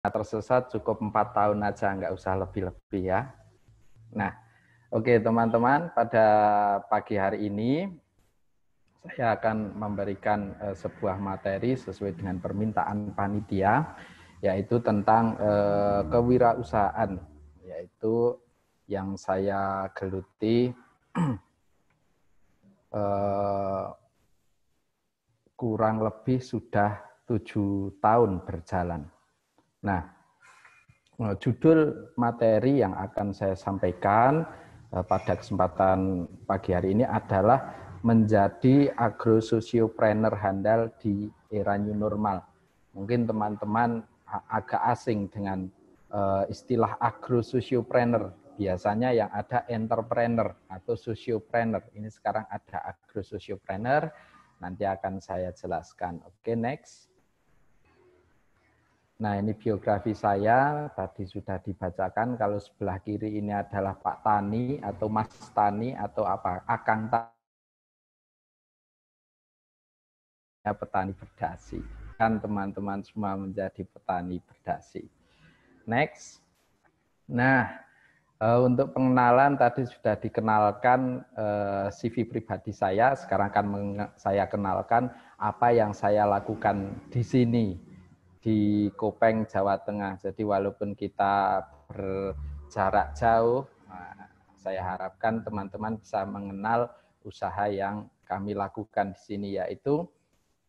tersesat cukup 4 tahun aja, nggak usah lebih-lebih ya. Nah, oke teman-teman, pada pagi hari ini saya akan memberikan sebuah materi sesuai dengan permintaan panitia, yaitu tentang kewirausahaan, yaitu yang saya geluti kurang lebih sudah 7 tahun berjalan. Nah, judul materi yang akan saya sampaikan pada kesempatan pagi hari ini adalah menjadi agrososiopreneur handal di era new normal. Mungkin teman-teman agak asing dengan istilah agrososiopreneur. Biasanya yang ada entrepreneur atau sosiopreneur. Ini sekarang ada agrososiopreneur. Nanti akan saya jelaskan. Oke, next. Nah, ini biografi saya, tadi sudah dibacakan. Kalau sebelah kiri ini adalah Pak Tani atau Mas Tani atau apa, Akang Tani, petani berdasi. Kan teman-teman semua menjadi petani berdasi. Next. Nah, untuk pengenalan tadi sudah dikenalkan CV pribadi saya. Sekarang akan saya kenalkan apa yang saya lakukan di sini, di Kopeng, Jawa Tengah. Jadi walaupun kita berjarak jauh, saya harapkan teman-teman bisa mengenal usaha yang kami lakukan di sini, yaitu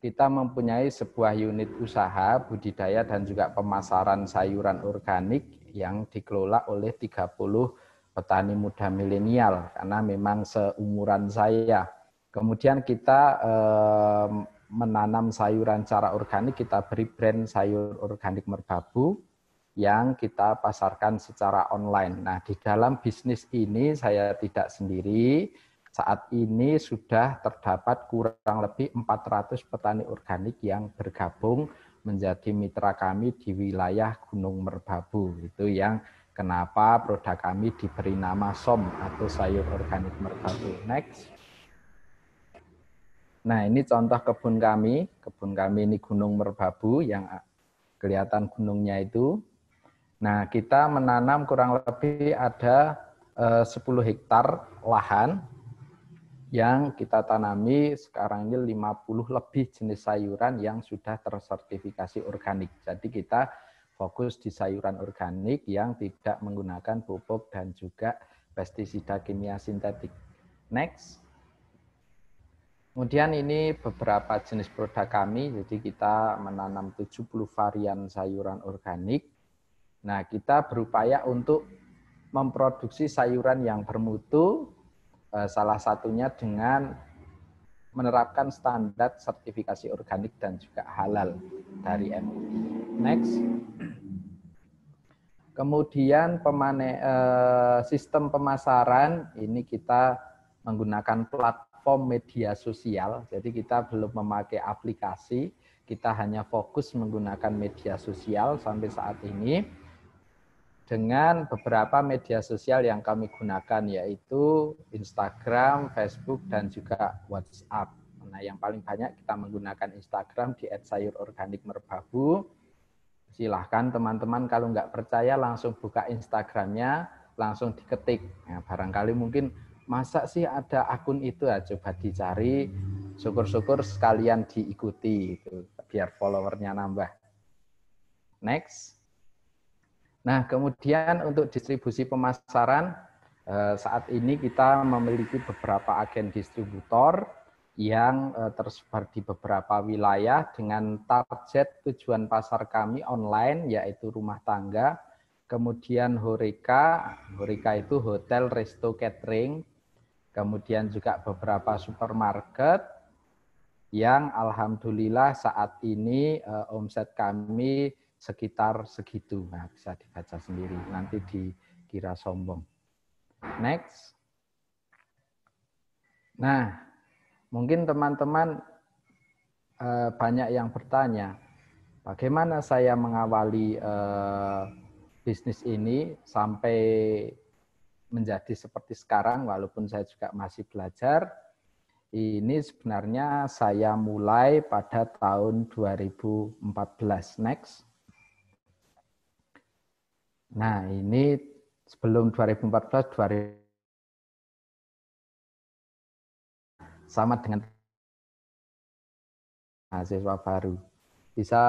kita mempunyai sebuah unit usaha budidaya dan juga pemasaran sayuran organik yang dikelola oleh 30 petani muda milenial, karena memang seumuran saya. Kemudian kita menanam sayuran secara organik, kita beri brand sayur organik Merbabu yang kita pasarkan secara online. Nah, di dalam bisnis ini saya tidak sendiri. Saat ini sudah terdapat kurang lebih 400 petani organik yang bergabung menjadi mitra kami di wilayah Gunung Merbabu. Itu yang kenapa produk kami diberi nama SOM atau sayur organik Merbabu. Next. Nah, ini contoh kebun kami. Kebun kami ini Gunung Merbabu yang kelihatan gunungnya itu. Nah, kita menanam kurang lebih ada 10 hektar lahan yang kita tanami sekarang ini 50 lebih jenis sayuran yang sudah tersertifikasi organik. Jadi kita fokus di sayuran organik yang tidak menggunakan pupuk dan juga pestisida kimia sintetik. Next. Kemudian ini beberapa jenis produk kami, jadi kita menanam 70 varian sayuran organik. Nah, kita berupaya untuk memproduksi sayuran yang bermutu, salah satunya dengan menerapkan standar sertifikasi organik dan juga halal dari MUI. Next. Kemudian sistem pemasaran, ini kita menggunakan platform media sosial, jadi kita belum memakai aplikasi, kita hanya fokus menggunakan media sosial sampai saat ini, dengan beberapa media sosial yang kami gunakan, yaitu Instagram, Facebook, dan juga WhatsApp. Nah, yang paling banyak kita menggunakan Instagram di @sayurorganikmerbabu. Silahkan teman-teman kalau nggak percaya langsung buka Instagramnya, langsung diketik. Nah, barangkali mungkin masa sih ada akun itu, ya, coba dicari, syukur-syukur sekalian diikuti, itu, biar followernya nambah. Next. Nah, kemudian untuk distribusi pemasaran, saat ini kita memiliki beberapa agen distributor yang tersebar di beberapa wilayah dengan target tujuan pasar kami online, yaitu rumah tangga, kemudian Horeca, Horeca itu hotel, resto, catering, kemudian juga beberapa supermarket, yang alhamdulillah saat ini omset kami sekitar segitu. Nah, bisa dibaca sendiri, nanti dikira sombong. Next. Nah, mungkin teman-teman banyak yang bertanya, bagaimana saya mengawali bisnis ini sampai menjadi seperti sekarang, walaupun saya juga masih belajar. Ini sebenarnya saya mulai pada tahun 2014. Next. Nah, ini sebelum 2014, sama dengan mahasiswa baru. Bisa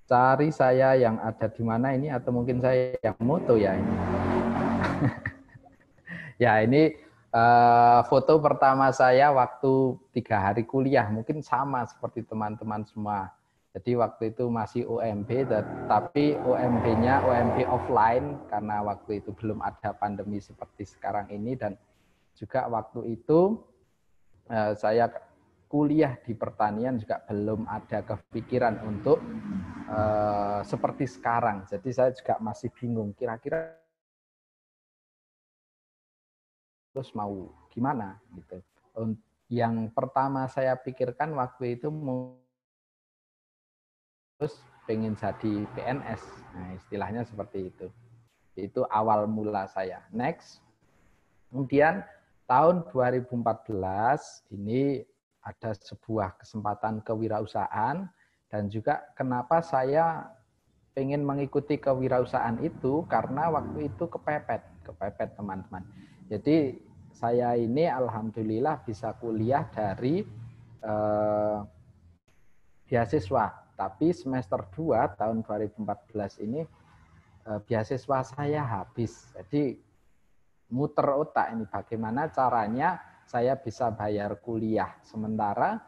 cari saya yang ada di mana ini, atau mungkin saya yang moto ya ini. Ya, ini foto pertama saya waktu 3 hari kuliah, mungkin sama seperti teman-teman semua. Jadi waktu itu masih UMB, tapi UMB-nya UMB offline, karena waktu itu belum ada pandemi seperti sekarang ini, dan juga waktu itu saya kuliah di pertanian juga belum ada kepikiran untuk seperti sekarang. Jadi saya juga masih bingung, kira-kira terus mau gimana gitu. Yang pertama saya pikirkan waktu itu terus pengen jadi PNS. Nah, istilahnya seperti itu. Itu awal mula saya. Next. Kemudian tahun 2014 ini ada sebuah kesempatan kewirausahaan, dan juga kenapa saya pengen mengikuti kewirausahaan itu karena waktu itu kepepet teman-teman. Jadi saya ini alhamdulillah bisa kuliah dari beasiswa, tapi semester 2 tahun 2014 ini beasiswa saya habis. Jadi muter otak ini bagaimana caranya saya bisa bayar kuliah, sementara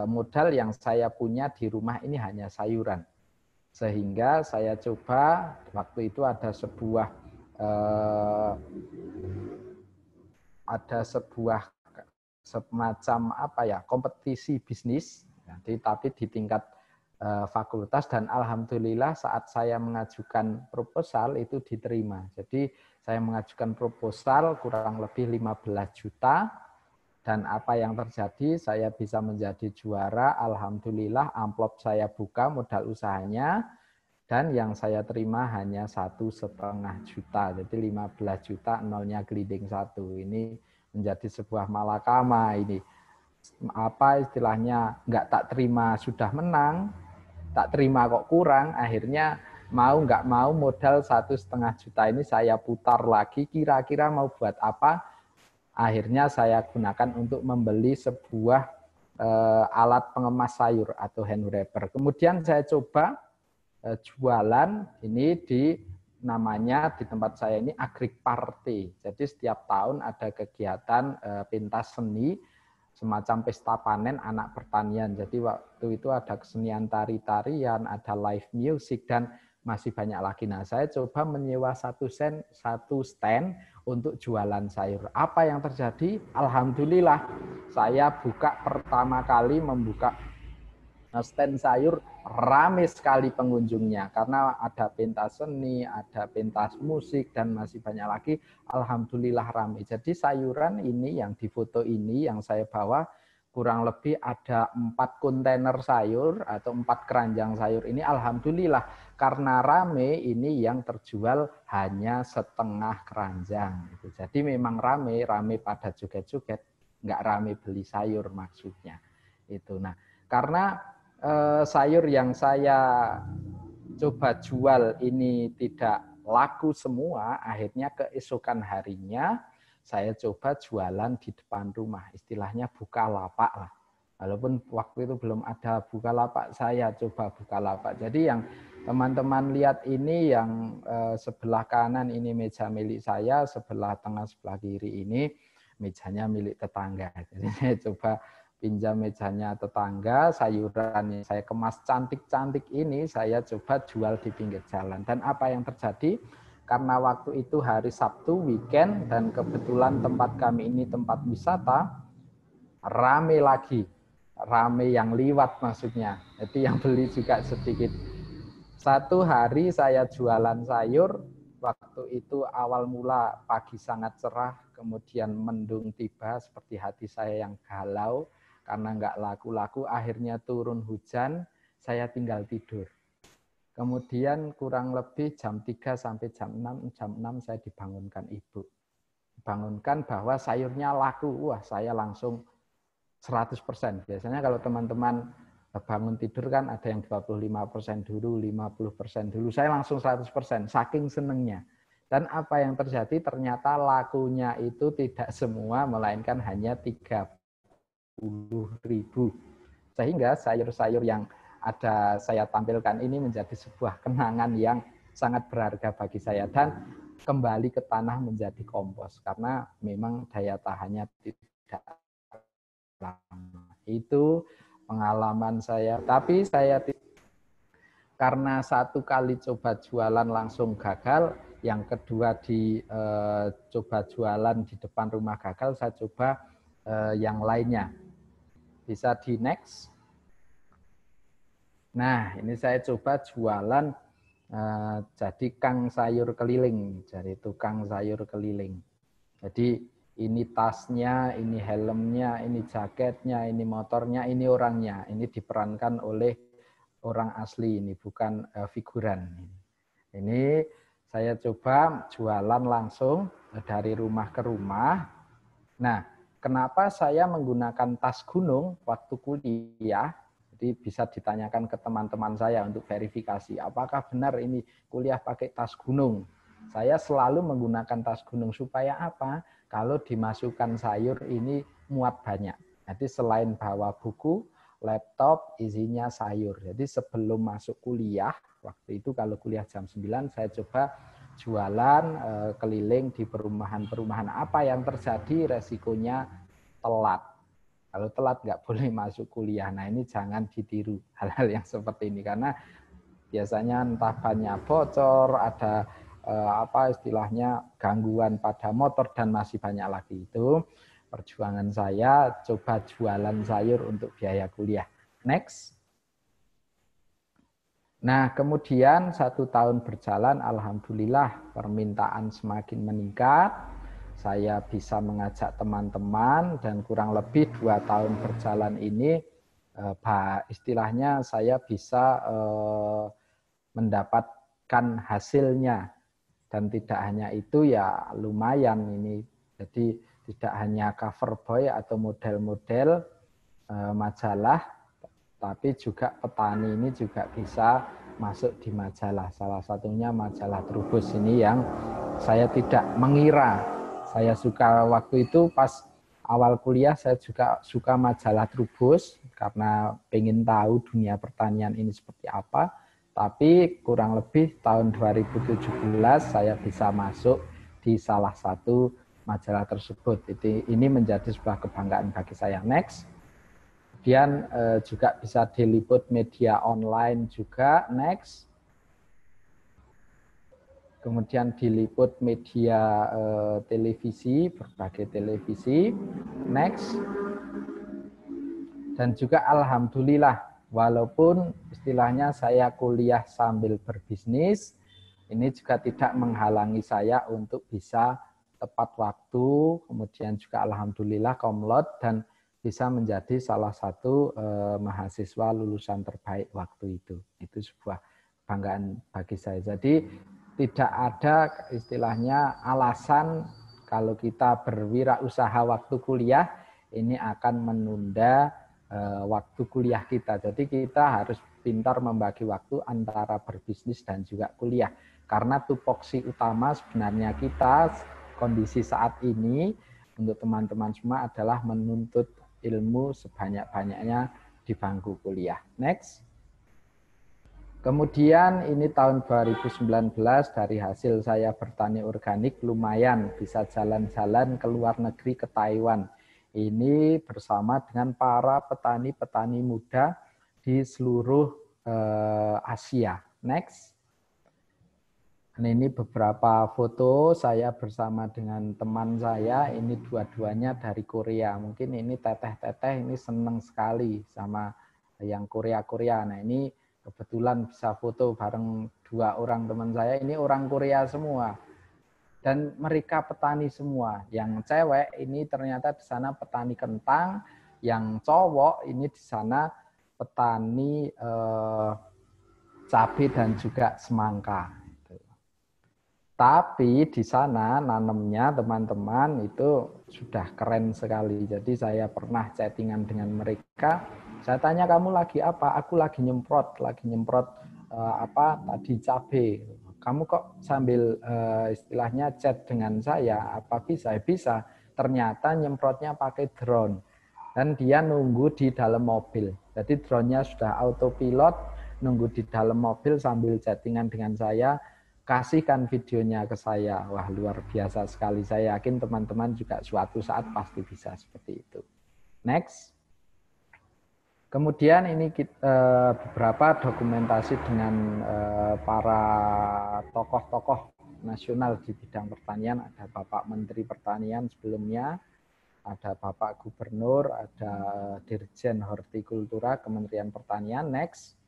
modal yang saya punya di rumah ini hanya sayuran. Sehingga saya coba, waktu itu ada sebuah semacam apa ya, kompetisi bisnis, tapi di tingkat fakultas, dan alhamdulillah saat saya mengajukan proposal itu diterima. Jadi saya mengajukan proposal kurang lebih 15 juta, dan apa yang terjadi, saya bisa menjadi juara. Alhamdulillah, amplop saya buka modal usahanya, dan yang saya terima hanya 1,5 juta. Jadi 15 juta, nolnya gelinding 1. Ini menjadi sebuah malakama ini. Apa istilahnya, nggak tak terima sudah menang, tak terima kok kurang, akhirnya mau nggak mau modal 1,5 juta ini saya putar lagi, kira-kira mau buat apa. Akhirnya saya gunakan untuk membeli sebuah alat pengemas sayur atau hand wrapper. Kemudian saya coba jualan ini namanya di tempat saya ini Agrik Party. Jadi setiap tahun ada kegiatan pentas seni, semacam pesta panen anak pertanian. Jadi waktu itu ada kesenian tari-tarian, ada live music, dan masih banyak lagi. Nah, saya coba menyewa satu stand untuk jualan sayur. Apa yang terjadi? Alhamdulillah, saya pertama kali membuka stand sayur, rame sekali pengunjungnya karena ada pentas seni, ada pentas musik, dan masih banyak lagi. Alhamdulillah rame. Jadi sayuran ini yang difoto ini yang saya bawa kurang lebih ada 4 kontainer sayur atau 4 keranjang sayur ini. Alhamdulillah karena rame ini yang terjual hanya setengah keranjang. Jadi memang rame pada joget-joget, nggak rame beli sayur maksudnya. Itu. Nah, karena sayur yang saya coba jual ini tidak laku semua, akhirnya keesokan harinya saya coba jualan di depan rumah, istilahnya buka lapak lah. Walaupun waktu itu belum ada buka lapak, saya coba buka lapak. Jadi yang teman-teman lihat ini, yang sebelah kanan ini meja milik saya, sebelah tengah, sebelah kiri ini mejanya milik tetangga. Jadi saya coba pinjam mejanya tetangga, sayuran yang saya kemas cantik-cantik ini saya coba jual di pinggir jalan. Dan apa yang terjadi? Karena waktu itu hari Sabtu weekend, dan kebetulan tempat kami ini tempat wisata, rame lagi. Rame yang liwat maksudnya. Jadi yang beli juga sedikit. Satu hari saya jualan sayur, waktu itu awal mula pagi sangat cerah, kemudian mendung tiba seperti hati saya yang galau, karena nggak laku-laku, akhirnya turun hujan, saya tinggal tidur. Kemudian kurang lebih jam 3 sampai jam 6 saya dibangunkan ibu. Dibangunkan bahwa sayurnya laku, wah saya langsung 100%. Biasanya kalau teman-teman bangun tidur kan ada yang 25% dulu, 50% dulu. Saya langsung 100%, saking senengnya. Dan apa yang terjadi? Ternyata lakunya itu tidak semua, melainkan hanya 30.000. Sehingga sayur-sayur yang ada saya tampilkan ini menjadi sebuah kenangan yang sangat berharga bagi saya. Dan kembali ke tanah menjadi kompos. Karena memang daya tahannya tidak lama. Itu pengalaman saya. Tapi saya karena satu kali coba jualan langsung gagal, yang kedua coba jualan di depan rumah gagal, saya coba yang lainnya. Bisa di next. Nah, ini saya coba jualan jadi kang sayur keliling, jadi tukang sayur keliling. Jadi ini tasnya, ini helmnya, ini jaketnya, ini motornya, ini orangnya. Ini diperankan oleh orang asli, ini bukan figuran. Ini saya coba jualan langsung dari rumah ke rumah. Nah, kenapa saya menggunakan tas gunung waktu kuliah? Jadi bisa ditanyakan ke teman-teman saya untuk verifikasi. Apakah benar ini kuliah pakai tas gunung? Saya selalu menggunakan tas gunung supaya apa? Kalau dimasukkan sayur ini muat banyak. Jadi selain bawa buku, laptop isinya sayur. Jadi sebelum masuk kuliah, waktu itu kalau kuliah jam 9, saya coba jualan keliling di perumahan-perumahan. Apa yang terjadi? Resikonya telat. Kalau telat nggak boleh masuk kuliah. Nah ini jangan ditiru hal-hal yang seperti ini. Karena biasanya entah bannya bocor, ada apa istilahnya gangguan pada motor, dan masih banyak lagi. Itu perjuangan saya coba jualan sayur untuk biaya kuliah. Next. Nah, kemudian 1 tahun berjalan, alhamdulillah permintaan semakin meningkat. Saya bisa mengajak teman-teman dan kurang lebih 2 tahun berjalan ini, istilahnya saya bisa mendapatkan hasilnya. Dan tidak hanya itu, ya lumayan ini. Jadi tidak hanya cover boy atau model-model majalah, tapi juga petani ini juga bisa masuk di majalah. Salah satunya majalah Trubus ini yang saya tidak mengira. Saya suka waktu itu pas awal kuliah, saya juga suka majalah Trubus karena pengen tahu dunia pertanian ini seperti apa. Tapi kurang lebih tahun 2017 saya bisa masuk di salah satu majalah tersebut. Ini menjadi sebuah kebanggaan bagi saya. Next. Kemudian juga bisa diliput media online juga. Next. Kemudian diliput media televisi, berbagai televisi. Next. Dan juga alhamdulillah, walaupun istilahnya saya kuliah sambil berbisnis, ini juga tidak menghalangi saya untuk bisa tepat waktu, kemudian juga alhamdulillah komlot dan bisa menjadi salah satu mahasiswa lulusan terbaik waktu itu. Itu sebuah kebanggaan bagi saya. Jadi tidak ada istilahnya alasan kalau kita berwirausaha waktu kuliah ini akan menunda waktu kuliah kita. Jadi kita harus pintar membagi waktu antara berbisnis dan juga kuliah. Karena tupoksi utama sebenarnya kita kondisi saat ini untuk teman-teman semua adalah menuntut ilmu sebanyak-banyaknya di bangku kuliah. Next. Kemudian ini tahun 2019 dari hasil saya bertani organik lumayan bisa jalan-jalan ke luar negeri ke Taiwan. Ini bersama dengan para petani-petani muda di seluruh Asia. Next. Ini beberapa foto saya bersama dengan teman saya. Ini dua-duanya dari Korea. Mungkin ini teteh-teteh ini senang sekali sama yang Korea-Korea. Nah ini kebetulan bisa foto bareng 2 orang teman saya. Ini orang Korea semua. Dan mereka petani semua. Yang cewek ini ternyata di sana petani kentang. Yang cowok ini di sana petani cabai dan juga semangka. Tapi di sana nanamnya teman-teman itu sudah keren sekali. Jadi saya pernah chattingan dengan mereka. Saya tanya, kamu lagi apa? Aku lagi nyemprot tadi cabai. Kamu kok sambil istilahnya chat dengan saya, apa bisa? Bisa. Ternyata nyemprotnya pakai drone. Dan dia nunggu di dalam mobil. Jadi drone-nya sudah autopilot, nunggu di dalam mobil sambil chattingan dengan saya, kasihkan videonya ke saya. Wah, luar biasa sekali. Saya yakin teman-teman juga suatu saat pasti bisa seperti itu. Next. Kemudian ini beberapa dokumentasi dengan para tokoh-tokoh nasional di bidang pertanian. Ada Bapak Menteri Pertanian sebelumnya, ada Bapak Gubernur, ada Dirjen Hortikultura Kementerian Pertanian. Next.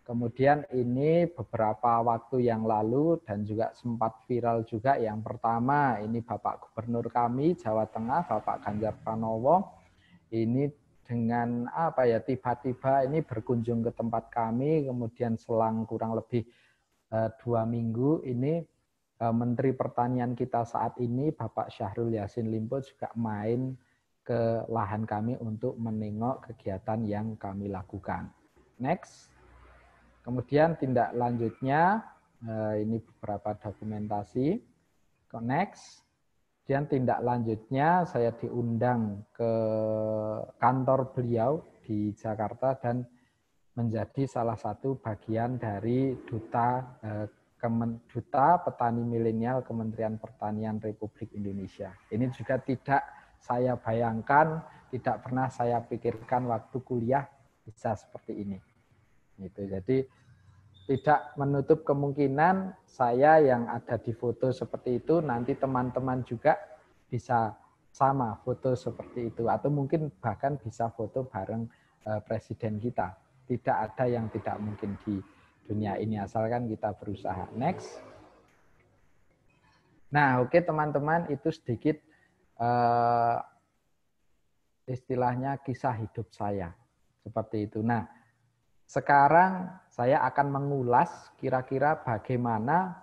Kemudian ini beberapa waktu yang lalu dan juga sempat viral juga. Yang pertama ini Bapak Gubernur kami Jawa Tengah, Bapak Ganjar Pranowo. Ini dengan tiba-tiba ini berkunjung ke tempat kami, kemudian selang kurang lebih 2 minggu ini Menteri Pertanian kita saat ini Bapak Syahrul Yassin Limpo juga main ke lahan kami untuk menengok kegiatan yang kami lakukan. Next. Kemudian tindak lanjutnya ini beberapa dokumentasi. Next. Kemudian tindak lanjutnya saya diundang ke kantor beliau di Jakarta dan menjadi salah satu bagian dari Duta Petani Milenial Kementerian Pertanian Republik Indonesia. Ini juga tidak saya bayangkan, tidak pernah saya pikirkan waktu kuliah bisa seperti ini. Gitu. Jadi tidak menutup kemungkinan saya yang ada di foto seperti itu, nanti teman-teman juga bisa sama foto seperti itu. Atau mungkin bahkan bisa foto bareng presiden kita. Tidak ada yang tidak mungkin di dunia ini, asalkan kita berusaha. Next. Nah, oke teman-teman, itu sedikit istilahnya kisah hidup saya. Seperti itu. Nah, sekarang saya akan mengulas kira-kira bagaimana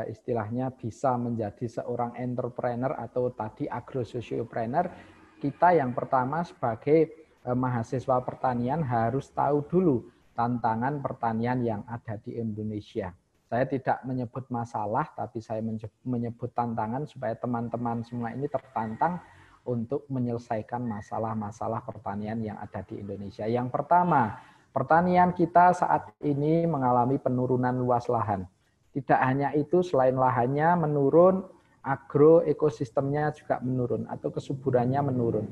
istilahnya bisa menjadi seorang entrepreneur atau tadi agrososiopreneur. Kita yang pertama sebagai mahasiswa pertanian harus tahu dulu tantangan pertanian yang ada di Indonesia. Saya tidak menyebut masalah, tapi saya menyebut tantangan supaya teman-teman semua ini tertantang untuk menyelesaikan masalah-masalah pertanian yang ada di Indonesia. Yang pertama, pertanian kita saat ini mengalami penurunan luas lahan. Tidak hanya itu, selain lahannya menurun, agroekosistemnya juga menurun atau kesuburannya menurun.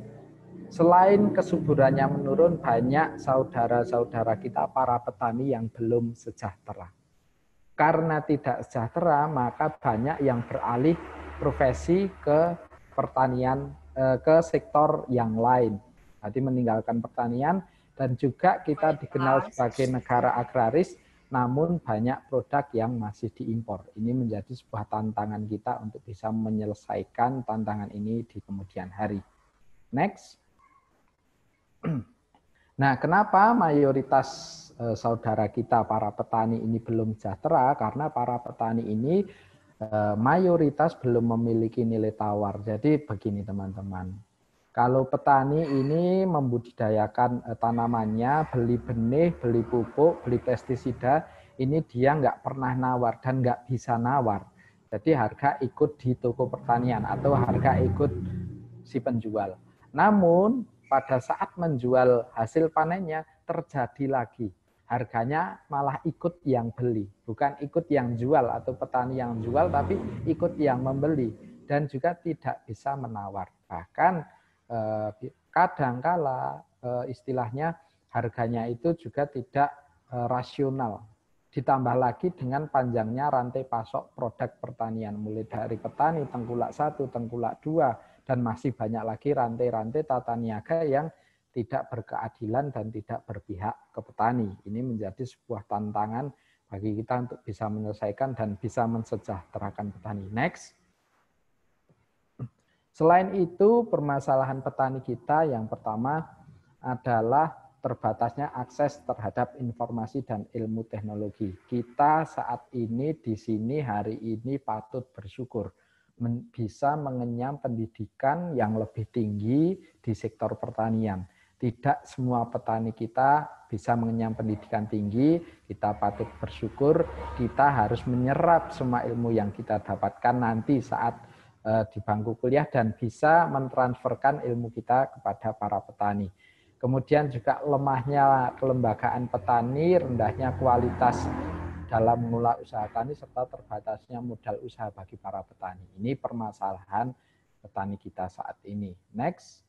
Selain kesuburannya menurun, banyak saudara-saudara kita para petani yang belum sejahtera. Karena tidak sejahtera, maka banyak yang beralih profesi ke pertanian, ke sektor yang lain. Jadi meninggalkan pertanian. Dan juga kita dikenal sebagai negara agraris, namun banyak produk yang masih diimpor. Ini menjadi sebuah tantangan kita untuk bisa menyelesaikan tantangan ini di kemudian hari. Next. Nah, kenapa mayoritas saudara kita, para petani ini belum sejahtera? Karena para petani ini mayoritas belum memiliki nilai tawar. Jadi begini teman-teman. Kalau petani ini membudidayakan tanamannya, beli benih, beli pupuk, beli pestisida, ini dia nggak pernah nawar dan nggak bisa nawar. Jadi harga ikut di toko pertanian atau harga ikut si penjual. Namun pada saat menjual hasil panennya terjadi lagi. Harganya malah ikut yang beli, bukan ikut yang jual atau petani yang jual, tapi ikut yang membeli dan juga tidak bisa menawar. Bahkan kadangkala istilahnya harganya itu juga tidak rasional. Ditambah lagi dengan panjangnya rantai pasok produk pertanian, mulai dari petani, tengkulak 1, tengkulak 2, dan masih banyak lagi rantai-rantai tata niaga yang tidak berkeadilan dan tidak berpihak ke petani. Ini menjadi sebuah tantangan bagi kita untuk bisa menyelesaikan dan bisa mensejahterakan petani. Next. Selain itu, permasalahan petani kita yang pertama adalah terbatasnya akses terhadap informasi dan ilmu teknologi. Kita saat ini di sini hari ini patut bersyukur bisa mengenyam pendidikan yang lebih tinggi di sektor pertanian. Tidak semua petani kita bisa mengenyam pendidikan tinggi, kita patut bersyukur, kita harus menyerap semua ilmu yang kita dapatkan nanti saat di bangku kuliah dan bisa mentransferkan ilmu kita kepada para petani. Kemudian juga lemahnya kelembagaan petani, rendahnya kualitas dalam mengelola usaha tani, serta terbatasnya modal usaha bagi para petani. Ini permasalahan petani kita saat ini. Next.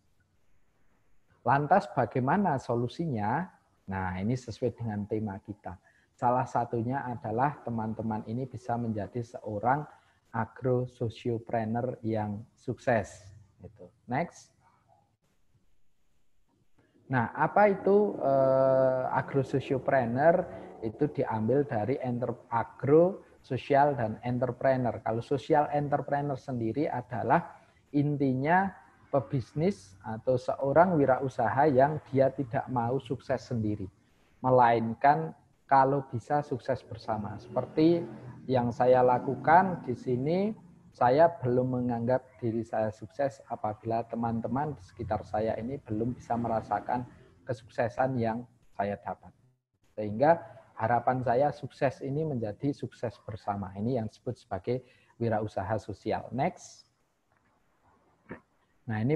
Lantas bagaimana solusinya? Nah, ini sesuai dengan tema kita. Salah satunya adalah teman-teman ini bisa menjadi seorang agro-sociopreneur yang sukses. Next. Nah, apa itu agro-sociopreneur? Itu diambil dari agro, sosial, dan entrepreneur. Kalau social entrepreneur sendiri adalah intinya pebisnis atau seorang wirausaha yang dia tidak mau sukses sendiri, melainkan kalau bisa sukses bersama. Seperti yang saya lakukan di sini, saya belum menganggap diri saya sukses apabila teman-teman di sekitar saya ini belum bisa merasakan kesuksesan yang saya dapat. Sehingga harapan saya sukses ini menjadi sukses bersama. Ini yang disebut sebagai wirausaha sosial. Next. Nah, ini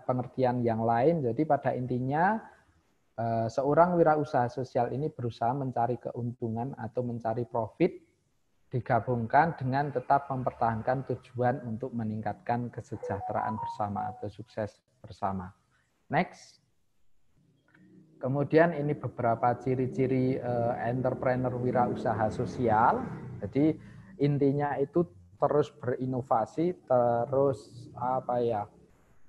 pengertian yang lain. Jadi pada intinya seorang wirausaha sosial ini berusaha mencari keuntungan atau mencari profit digabungkan dengan tetap mempertahankan tujuan untuk meningkatkan kesejahteraan bersama atau sukses bersama. Next. Kemudian ini beberapa ciri-ciri entrepreneur wirausaha sosial. Jadi intinya itu terus berinovasi, terus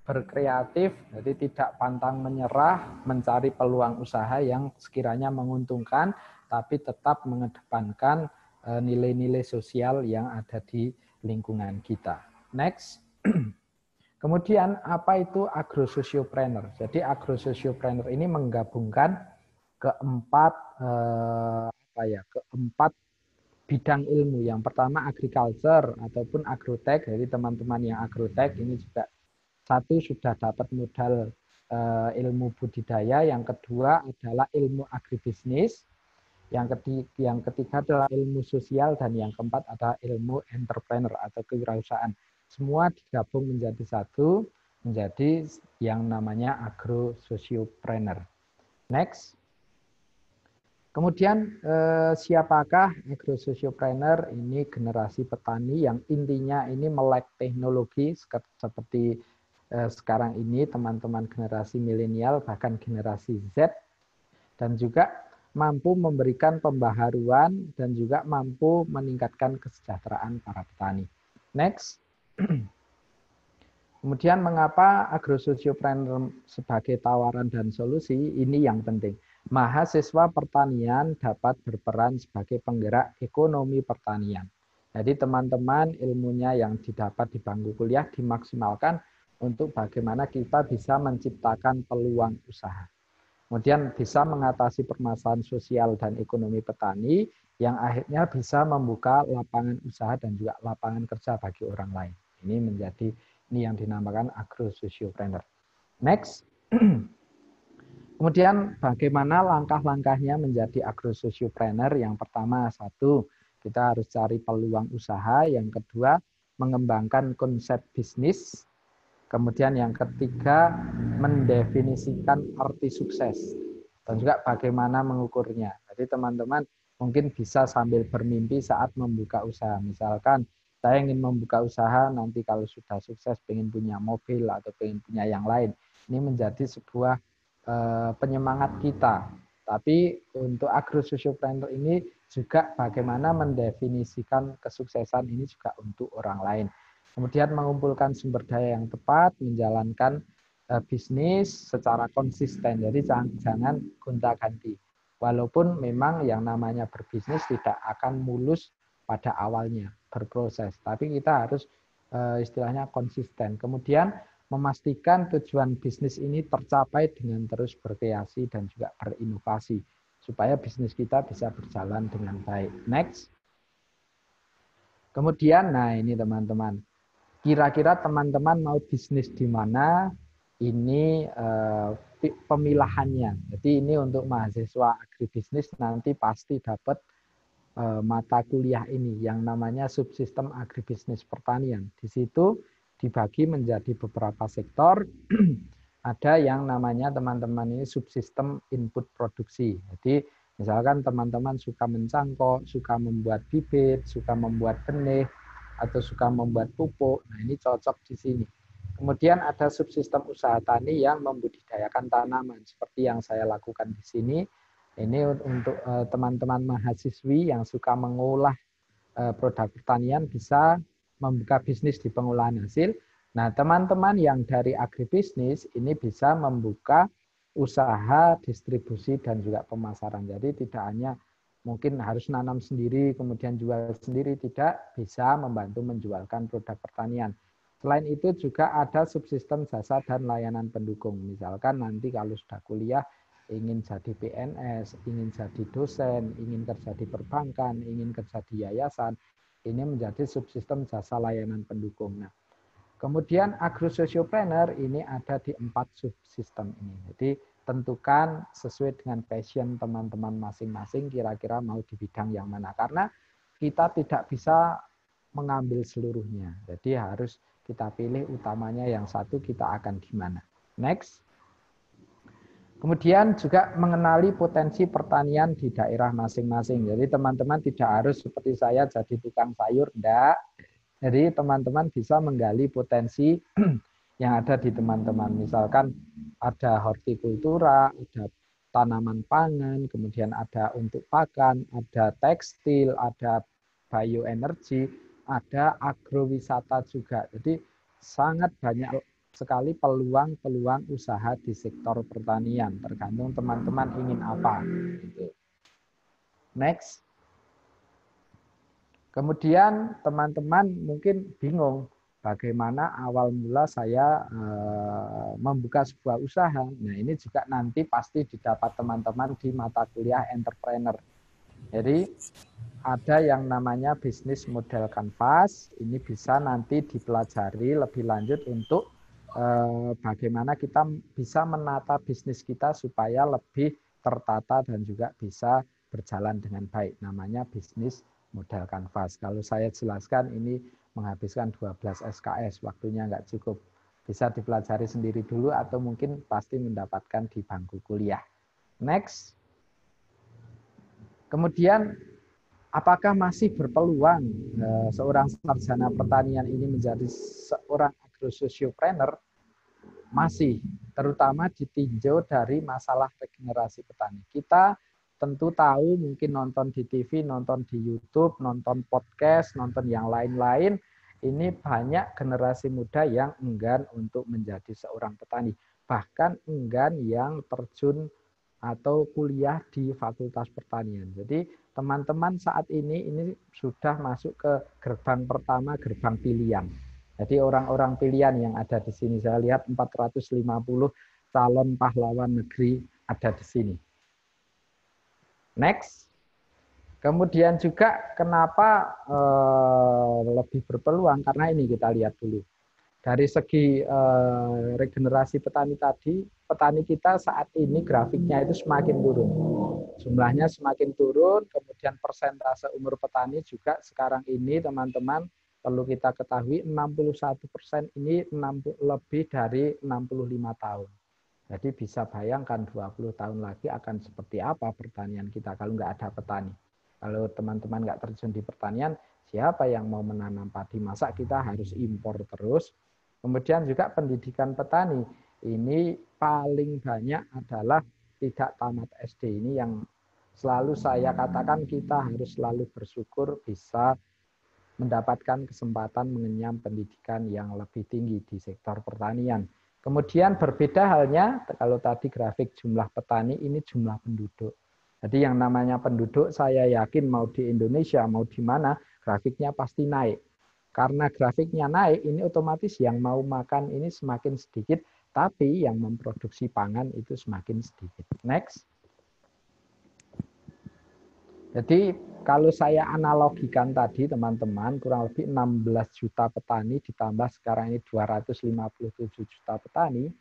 berkreatif, jadi tidak pantang menyerah, mencari peluang usaha yang sekiranya menguntungkan, tapi tetap mengedepankan nilai-nilai sosial yang ada di lingkungan kita. Next. Kemudian apa itu agro-sociopreneur? Jadi agro-sociopreneur ini menggabungkan keempat bidang ilmu. Yang pertama agriculture ataupun agrotech. Jadi teman-teman yang agrotech ini juga satu sudah dapat modal ilmu budidaya, yang kedua adalah ilmu agribisnis, yang ketiga adalah ilmu sosial, dan yang keempat adalah ilmu entrepreneur atau kewirausahaan. Semua digabung menjadi satu, menjadi yang namanya agro-sociopreneur. Next. Kemudian siapakah agro-sociopreneur? Ini generasi petani yang intinya ini melek teknologi seperti sekarang ini teman-teman generasi milenial, bahkan generasi Z, dan juga mampu memberikan pembaharuan dan juga mampu meningkatkan kesejahteraan para petani. Next. Kemudian mengapa agro-sociopreneur sebagai tawaran dan solusi? Ini yang penting. Mahasiswa pertanian dapat berperan sebagai penggerak ekonomi pertanian. Jadi teman-teman ilmunya yang didapat di bangku kuliah dimaksimalkan untuk bagaimana kita bisa menciptakan peluang usaha. Kemudian bisa mengatasi permasalahan sosial dan ekonomi petani yang akhirnya bisa membuka lapangan usaha dan juga lapangan kerja bagi orang lain. Ini yang dinamakan agro-sociopreneur. Next. Kemudian bagaimana langkah-langkahnya menjadi agro-sociopreneur? Yang pertama, satu, kita harus cari peluang usaha. Yang kedua, mengembangkan konsep bisnis. Kemudian yang ketiga, mendefinisikan arti sukses. Dan juga bagaimana mengukurnya. Jadi teman-teman mungkin bisa sambil bermimpi saat membuka usaha. Misalkan saya ingin membuka usaha, nanti kalau sudah sukses pengen punya mobil atau pengen punya yang lain. Ini menjadi sebuah penyemangat kita. Tapi untuk agro-sociopreneur ini juga bagaimana mendefinisikan kesuksesan ini juga untuk orang lain. Kemudian mengumpulkan sumber daya yang tepat, menjalankan bisnis secara konsisten. Jadi jangan gonta-ganti. Walaupun memang yang namanya berbisnis tidak akan mulus pada awalnya, berproses. Tapi kita harus istilahnya konsisten. Kemudian memastikan tujuan bisnis ini tercapai dengan terus berkreasi dan juga berinovasi supaya bisnis kita bisa berjalan dengan baik. Next. Kemudian, nah ini teman-teman, kira-kira teman-teman mau bisnis di mana? Ini pemilahannya. Jadi ini untuk mahasiswa agribisnis nanti pasti dapat mata kuliah ini yang namanya subsistem agribisnis pertanian. Di situ dibagi menjadi beberapa sektor. Ada yang namanya teman-teman ini subsistem input produksi. Jadi misalkan teman-teman suka mencangkok, suka membuat bibit, suka membuat benih, atau suka membuat pupuk. Nah ini cocok di sini. Kemudian ada subsistem usaha tani yang membudidayakan tanaman seperti yang saya lakukan di sini. Ini untuk teman-teman mahasiswi yang suka mengolah produk pertanian bisa membuka bisnis di pengolahan hasil. Nah, teman-teman yang dari agribisnis ini bisa membuka usaha distribusi dan juga pemasaran. Jadi tidak hanya mungkin harus nanam sendiri kemudian jual sendiri, tidak, bisa membantu menjualkan produk pertanian. Selain itu juga ada subsistem jasa dan layanan pendukung. Misalkan nanti kalau sudah kuliah ingin jadi PNS, ingin jadi dosen, ingin kerja di perbankan, ingin kerja di yayasan, ini menjadi subsistem jasa layanan pendukung. Nah, kemudian agrosociopreneur ini ada di 4 subsistem ini. Jadi tentukan sesuai dengan passion teman-teman masing-masing kira-kira mau di bidang yang mana. Karena kita tidak bisa mengambil seluruhnya. Jadi harus kita pilih utamanya yang satu, kita akan di mana. Next. Kemudian juga mengenali potensi pertanian di daerah masing-masing. Jadi teman-teman tidak harus seperti saya jadi tukang sayur, enggak. Jadi teman-teman bisa menggali potensi yang ada di teman-teman. Misalkan ada hortikultura, ada tanaman pangan, kemudian ada untuk pakan, ada tekstil, ada bioenergi, ada agrowisata juga. Jadi sangat banyak sekali peluang-peluang usaha di sektor pertanian, tergantung teman-teman ingin apa. Next. Kemudian teman-teman mungkin bingung bagaimana awal mula saya membuka sebuah usaha. Nah ini juga nanti pasti didapat teman-teman di mata kuliah entrepreneur. Jadi ada yang namanya bisnis model kanvas, ini bisa nanti dipelajari lebih lanjut untuk bagaimana kita bisa menata bisnis kita supaya lebih tertata dan juga bisa berjalan dengan baik. Namanya bisnis model kanvas. Kalau saya jelaskan ini menghabiskan 12 SKS, waktunya nggak cukup. Bisa dipelajari sendiri dulu atau mungkin pasti mendapatkan di bangku kuliah. Next. Kemudian apakah masih berpeluang seorang sarjana pertanian ini menjadi seorang agrosociopreneur? Masih, terutama ditinjau dari masalah regenerasi petani. Kita tentu tahu, mungkin nonton di TV, nonton di YouTube, nonton podcast, nonton yang lain-lain, ini banyak generasi muda yang enggan untuk menjadi seorang petani. Bahkan enggan yang terjun atau kuliah di Fakultas Pertanian. Jadi teman-teman saat ini sudah masuk ke gerbang pertama, gerbang pilihan. Jadi orang-orang pilihan yang ada di sini, saya lihat 450 calon pahlawan negeri ada di sini. Next. Kemudian juga kenapa lebih berpeluang, karena ini kita lihat dulu. Dari segi regenerasi petani tadi, petani kita saat ini grafiknya itu semakin turun. Jumlahnya semakin turun, kemudian persentase umur petani juga sekarang ini teman-teman perlu kita ketahui 61% ini lebih dari 65 tahun. Jadi bisa bayangkan 20 tahun lagi akan seperti apa pertanian kita kalau nggak ada petani. Kalau teman-teman nggak terjun di pertanian, siapa yang mau menanam padi? Masa kita harus impor terus? Kemudian juga pendidikan petani. Ini paling banyak adalah tidak tamat SD. Ini yang selalu saya katakan kita harus selalu bersyukur bisa mendapatkan kesempatan mengenyam pendidikan yang lebih tinggi di sektor pertanian. Kemudian berbeda halnya, kalau tadi grafik jumlah petani, ini jumlah penduduk. Jadi yang namanya penduduk, saya yakin mau di Indonesia, mau di mana, grafiknya pasti naik. Karena grafiknya naik, ini otomatis yang mau makan ini semakin sedikit, tapi yang memproduksi pangan itu semakin sedikit. Next. Jadi kalau saya analogikan tadi teman-teman, kurang lebih 16 juta petani ditambah sekarang ini 257 juta petani.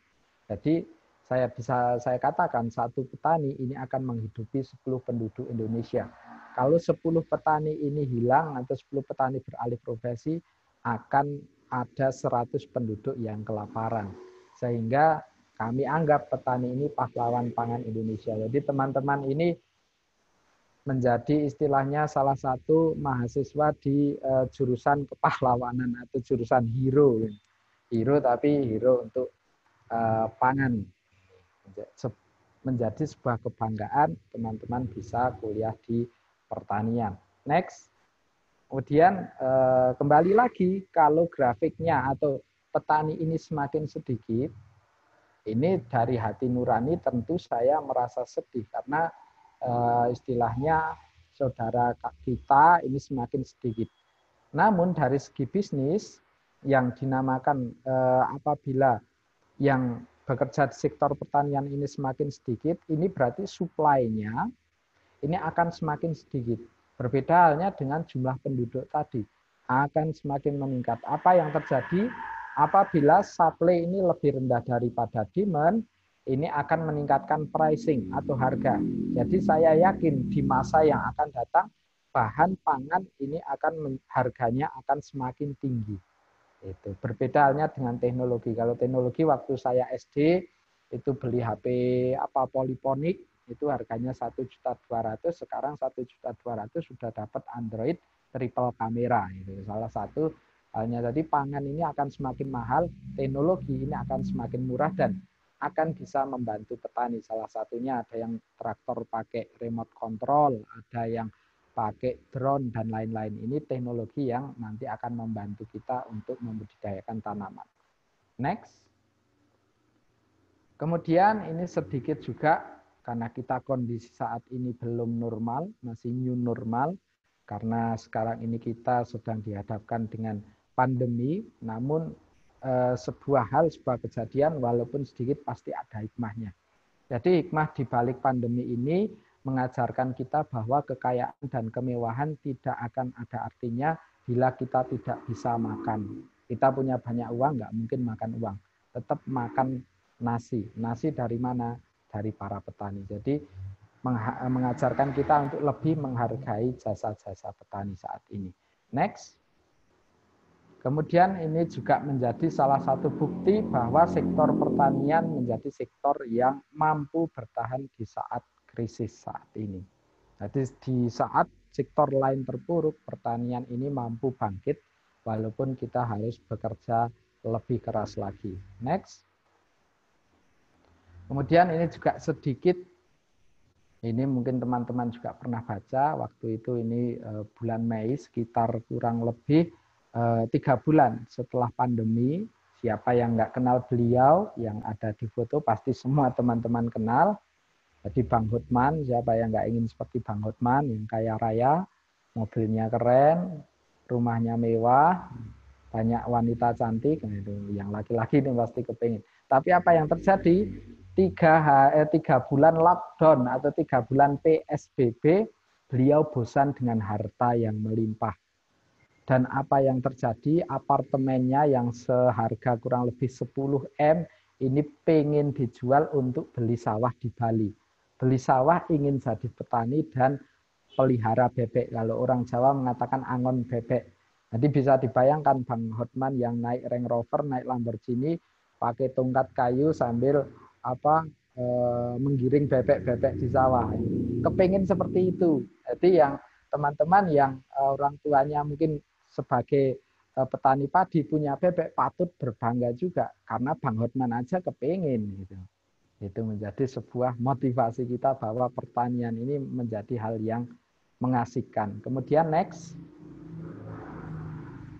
Jadi saya katakan satu petani ini akan menghidupi 10 penduduk Indonesia. Kalau 10 petani ini hilang atau 10 petani beralih profesi, akan ada 100 penduduk yang kelaparan. Sehingga kami anggap petani ini pahlawan pangan Indonesia. Jadi teman-teman ini menjadi istilahnya salah satu mahasiswa di jurusan kepahlawanan atau jurusan hero. Hero tapi hero untuk pangan. Menjadi sebuah kebanggaan teman-teman bisa kuliah di pertanian. Next. Kemudian kembali lagi kalau grafiknya atau petani ini semakin sedikit, ini dari hati nurani tentu saya merasa sedih karena istilahnya saudara kita ini semakin sedikit. Namun dari segi bisnis yang dinamakan apabila yang bekerja di sektor pertanian ini semakin sedikit, ini berarti supply-nya ini akan semakin sedikit. Berbeda halnya dengan jumlah penduduk tadi, akan semakin meningkat. Apa yang terjadi apabila supply ini lebih rendah daripada demand, ini akan meningkatkan pricing atau harga. Jadi saya yakin di masa yang akan datang, bahan pangan ini harganya akan semakin tinggi. Itu berbeda halnya dengan teknologi. Kalau teknologi waktu saya SD itu beli HP Polyphonic itu harganya 1.200.000, sekarang 1.200.000 sudah dapat Android triple kamera. Itu salah satu halnya. Tadi pangan ini akan semakin mahal, teknologi ini akan semakin murah dan akan bisa membantu petani. Salah satunya ada yang traktor pakai remote control, ada yang pakai drone dan lain-lain. Ini teknologi yang nanti akan membantu kita untuk membudidayakan tanaman. Next. Kemudian ini sedikit juga karena kita kondisi saat ini belum normal, masih new normal, karena sekarang ini kita sedang dihadapkan dengan pandemi, namun sebuah kejadian walaupun sedikit pasti ada hikmahnya. Jadi hikmah di balik pandemi ini mengajarkan kita bahwa kekayaan dan kemewahan tidak akan ada artinya bila kita tidak bisa makan. Kita punya banyak uang, nggak mungkin makan uang. Tetap makan nasi. Nasi dari mana? Dari para petani. Jadi mengajarkan kita untuk lebih menghargai jasa-jasa petani saat ini. Next. Kemudian ini juga menjadi salah satu bukti bahwa sektor pertanian menjadi sektor yang mampu bertahan di saat krisis saat ini. Jadi di saat sektor lain terpuruk, pertanian ini mampu bangkit walaupun kita harus bekerja lebih keras lagi. Next. Kemudian ini juga sedikit, ini mungkin teman-teman juga pernah baca, waktu itu ini bulan Mei sekitar kurang lebih 3 bulan setelah pandemi. Siapa yang nggak kenal beliau, yang ada di foto pasti semua teman-teman kenal. Jadi Bang Hotman, siapa yang nggak ingin seperti Bang Hotman, yang kaya raya, mobilnya keren, rumahnya mewah, banyak wanita cantik, yang laki-laki ini pasti kepingin. Tapi apa yang terjadi? 3 bulan lockdown atau 3 bulan PSBB, beliau bosan dengan harta yang melimpah. Dan apa yang terjadi, apartemennya yang seharga kurang lebih 10 M, ini pengen dijual untuk beli sawah di Bali. Beli sawah ingin jadi petani dan pelihara bebek. Kalau orang Jawa mengatakan angon bebek. Jadi bisa dibayangkan Bang Hotman yang naik Range Rover, naik Lamborghini, pakai tongkat kayu sambil menggiring bebek-bebek di sawah. Kepengen seperti itu. Jadi yang teman-teman yang orang tuanya mungkin sebagai petani padi punya bebek patut berbangga juga karena Bang Hotman aja kepengen gitu. Itu menjadi sebuah motivasi kita bahwa pertanian ini menjadi hal yang mengasihkan. Kemudian next.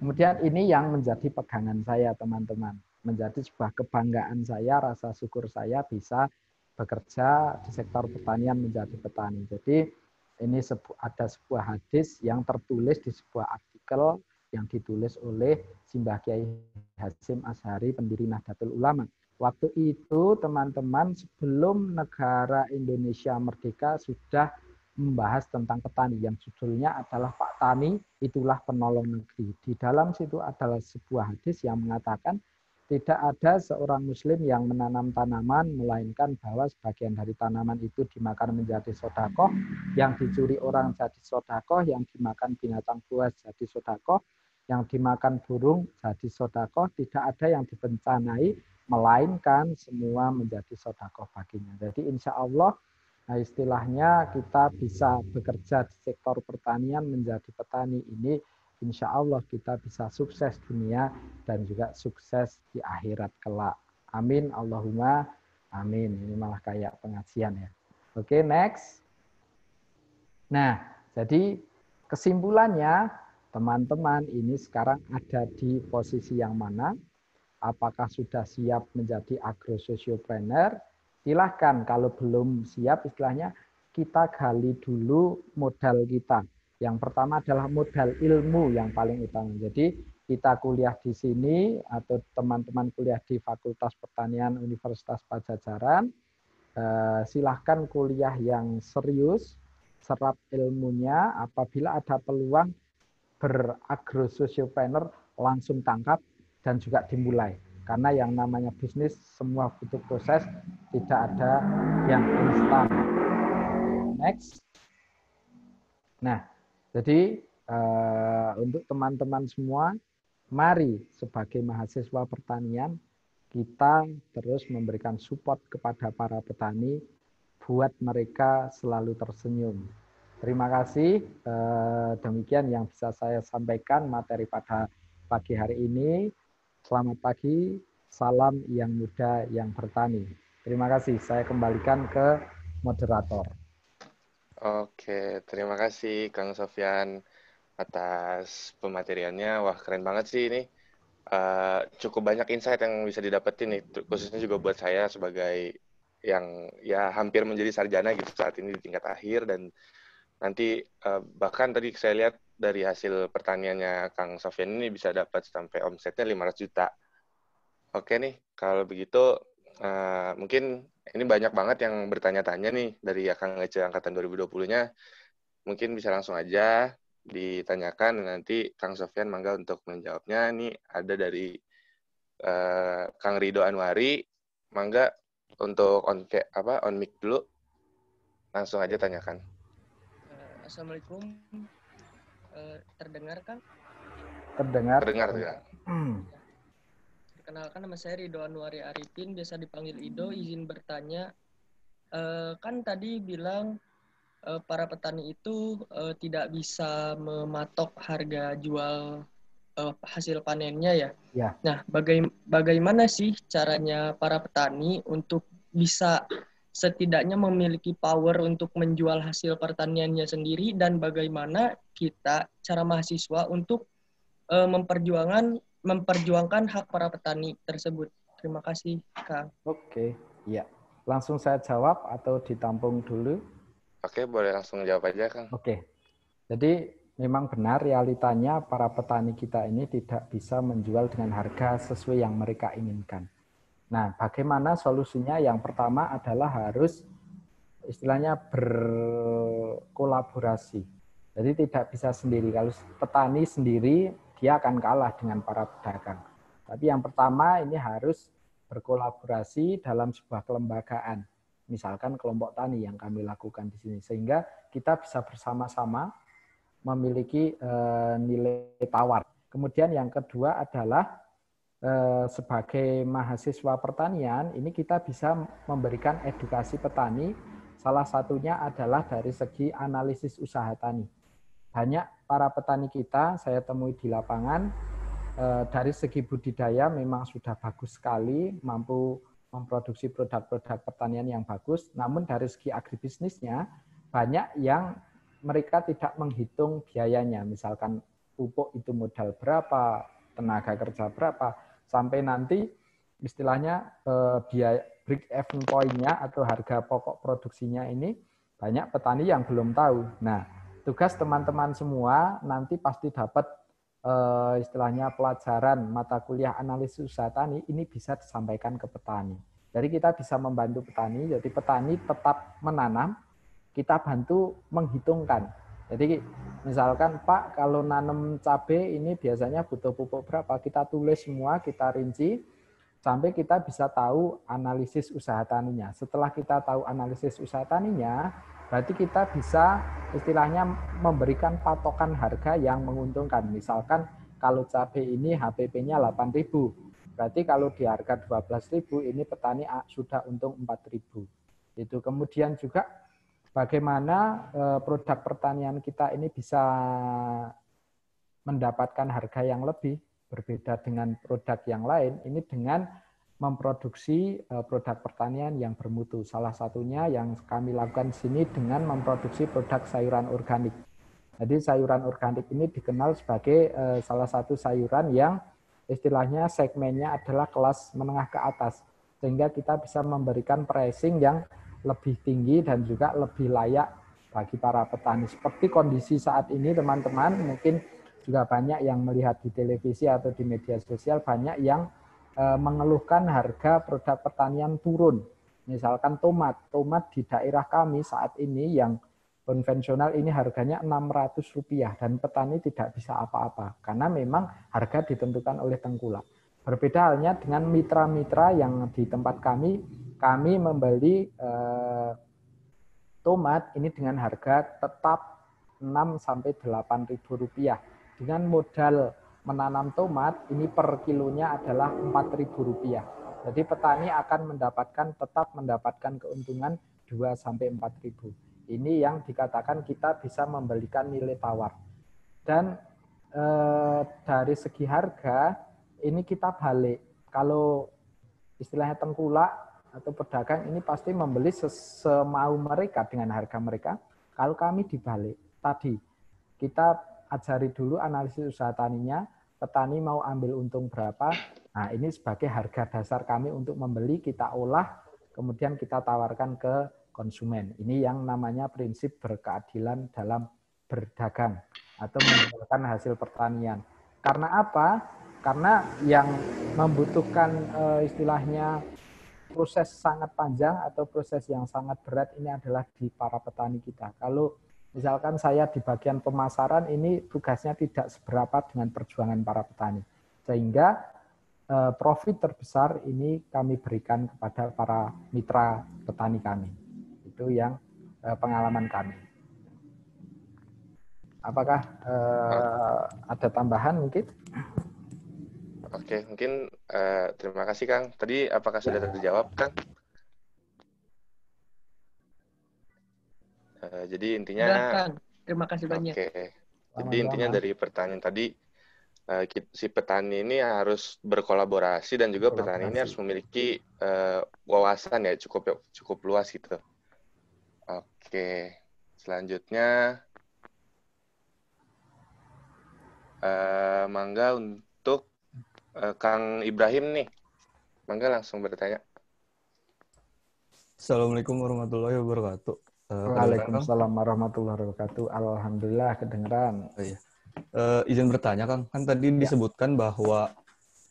Kemudian ini yang menjadi pegangan saya teman-teman. Menjadi sebuah kebanggaan saya, rasa syukur saya bisa bekerja di sektor pertanian menjadi petani. Jadi ini ada sebuah hadis yang tertulis di sebuah artikel yang ditulis oleh Simbah Kiai Hasyim Asy'ari, pendiri Nahdlatul Ulama. Waktu itu teman-teman sebelum negara Indonesia merdeka sudah membahas tentang petani yang judulnya adalah Pak Tani itulah penolong negeri. Di dalam situ adalah sebuah hadis yang mengatakan tidak ada seorang muslim yang menanam tanaman, melainkan bahwa sebagian dari tanaman itu dimakan menjadi sodakoh, yang dicuri orang jadi sodakoh, yang dimakan binatang buas jadi sodakoh, yang dimakan burung jadi sodakoh, tidak ada yang dibencanai, melainkan semua menjadi sodakoh baginya. Jadi insya Allah, nah istilahnya kita bisa bekerja di sektor pertanian, menjadi petani ini, insya Allah kita bisa sukses dunia dan juga sukses di akhirat kelak. Amin, Allahumma amin. Ini malah kayak pengajian ya. Oke, next. Nah, jadi kesimpulannya, teman-teman ini sekarang ada di posisi yang mana? Apakah sudah siap menjadi agrososiopreneur? Silahkan, kalau belum siap istilahnya, kita gali dulu modal kita. Yang pertama adalah modal ilmu yang paling utama. Jadi kita kuliah di sini atau teman-teman kuliah di Fakultas Pertanian Universitas Padjadjaran, silahkan kuliah yang serius, serap ilmunya, apabila ada peluang beragrososiopreneur langsung tangkap dan juga dimulai. Karena yang namanya bisnis semua butuh proses, tidak ada yang instan. Next. Nah, jadi untuk teman-teman semua, mari sebagai mahasiswa pertanian kita terus memberikan support kepada para petani buat mereka selalu tersenyum. Terima kasih. Demikian yang bisa saya sampaikan materi pada pagi hari ini. Selamat pagi, salam yang muda yang bertani. Terima kasih. Saya kembalikan ke moderator. Oke, terima kasih Kang Sofyan atas pemateriannya. Wah, keren banget sih ini. Cukup banyak insight yang bisa didapetin nih, khususnya juga buat saya sebagai yang ya hampir menjadi sarjana gitu saat ini di tingkat akhir, dan nanti bahkan tadi saya lihat dari hasil pertaniannya Kang Sofyan ini bisa dapat sampai omsetnya 500 juta. Oke nih, kalau begitu mungkin ini banyak banget yang bertanya-tanya nih dari Kang Ece angkatan 2020-nya. Mungkin bisa langsung aja ditanyakan, nanti Kang Sofyan mangga untuk menjawabnya. Ini ada dari Kang Rido Anwari, mangga untuk on mic dulu, langsung aja tanyakan. Assalamualaikum, terdengar kan? Terdengar. Perkenalkan, nama saya Rido Anwari Arifin, biasa dipanggil Ido. Izin bertanya, kan tadi bilang para petani itu tidak bisa mematok harga jual hasil panennya ya. Ya. Nah, bagaimana sih caranya para petani untuk bisa setidaknya memiliki power untuk menjual hasil pertaniannya sendiri, dan bagaimana kita, cara mahasiswa, untuk memperjuangkan hak para petani tersebut. Terima kasih, Kang. Oke, ya. Langsung saya jawab atau ditampung dulu? Oke, boleh langsung jawab aja, Kang. Oke. Jadi memang benar realitanya para petani kita ini tidak bisa menjual dengan harga sesuai yang mereka inginkan. Nah, bagaimana solusinya? Yang pertama adalah harus istilahnya berkolaborasi. Jadi tidak bisa sendiri. Kalau petani sendiri, dia akan kalah dengan para pedagang. Tapi yang pertama ini harus berkolaborasi dalam sebuah kelembagaan. Misalkan kelompok tani yang kami lakukan di sini. Sehingga kita bisa bersama-sama memiliki nilai tawar. Kemudian yang kedua adalah sebagai mahasiswa pertanian, ini kita bisa memberikan edukasi petani. Salah satunya adalah dari segi analisis usaha tani. Banyak para petani kita, saya temui di lapangan, dari segi budidaya memang sudah bagus sekali, mampu memproduksi produk-produk pertanian yang bagus, namun dari segi agribisnisnya, banyak yang mereka tidak menghitung biayanya, misalkan pupuk itu modal berapa, tenaga kerja berapa, sampai nanti istilahnya biaya break even point-nya atau harga pokok produksinya ini banyak petani yang belum tahu. Nah, tugas teman-teman semua nanti pasti dapat istilahnya pelajaran mata kuliah analisis usaha tani, ini bisa disampaikan ke petani. Jadi kita bisa membantu petani, jadi petani tetap menanam, kita bantu menghitungkan. Jadi misalkan Pak, kalau nanam cabai ini biasanya butuh pupuk berapa, kita tulis semua, kita rinci, sampai kita bisa tahu analisis usaha taninya. Setelah kita tahu analisis usaha taninya, berarti kita bisa istilahnya memberikan patokan harga yang menguntungkan. Misalkan kalau cabai ini HPP-nya 8.000, berarti kalau di harga 12.000 ini petani sudah untung 4.000. Itu kemudian juga bagaimana produk pertanian kita ini bisa mendapatkan harga yang lebih berbeda dengan produk yang lain, ini dengan memproduksi produk pertanian yang bermutu. Salah satunya yang kami lakukan di sini dengan memproduksi produk sayuran organik. Jadi sayuran organik ini dikenal sebagai salah satu sayuran yang istilahnya segmennya adalah kelas menengah ke atas. Sehingga kita bisa memberikan pricing yang lebih tinggi dan juga lebih layak bagi para petani. Seperti kondisi saat ini teman-teman, mungkin juga banyak yang melihat di televisi atau di media sosial, banyak yang mengeluhkan harga produk pertanian turun. Misalkan tomat di daerah kami saat ini yang konvensional ini harganya Rp600 dan petani tidak bisa apa-apa karena memang harga ditentukan oleh tengkulak. Berbeda halnya dengan mitra-mitra yang di tempat kami membeli tomat ini dengan harga tetap Rp6.000 sampai Rp8.000. Dengan modal menanam tomat ini per kilonya adalah Rp4.000. Jadi petani akan tetap mendapatkan keuntungan 2 sampai 4.000. Ini yang dikatakan kita bisa memberikan nilai tawar. Dan dari segi harga ini kita balik. Kalau istilahnya tengkulak atau pedagang ini pasti membeli semau mereka dengan harga mereka. Kalau kami dibalik. Tadi kita ajari dulu analisis usaha taninya, petani mau ambil untung berapa. Nah, ini sebagai harga dasar kami untuk membeli, kita olah, kemudian kita tawarkan ke konsumen. Ini yang namanya prinsip berkeadilan dalam berdagang atau menjualkan hasil pertanian. Karena apa? Karena yang membutuhkan istilahnya proses sangat panjang atau proses yang sangat berat ini adalah di para petani kita. Kalau misalkan saya di bagian pemasaran ini tugasnya tidak seberapa dengan perjuangan para petani. Sehingga profit terbesar ini kami berikan kepada para mitra petani kami. Itu yang pengalaman kami. Apakah ada tambahan mungkin? Oke, mungkin terima kasih Kang. Tadi apakah sudah terjawab Kang? Jadi intinya, udah, Kang. Terima kasih banyak. Oke. Jadi intinya dari pertanyaan tadi, si petani ini harus berkolaborasi dan juga petani ini harus memiliki wawasan ya cukup luas gitu. Oke, selanjutnya mangga untuk Kang Ibrahim nih, mangga langsung bertanya. Assalamualaikum warahmatullahi wabarakatuh. Waalaikumsalam warahmatullahi wabarakatuh. Alhamdulillah kedengeran. Oh, iya. Izin bertanya Kang, kan tadi disebutkan bahwa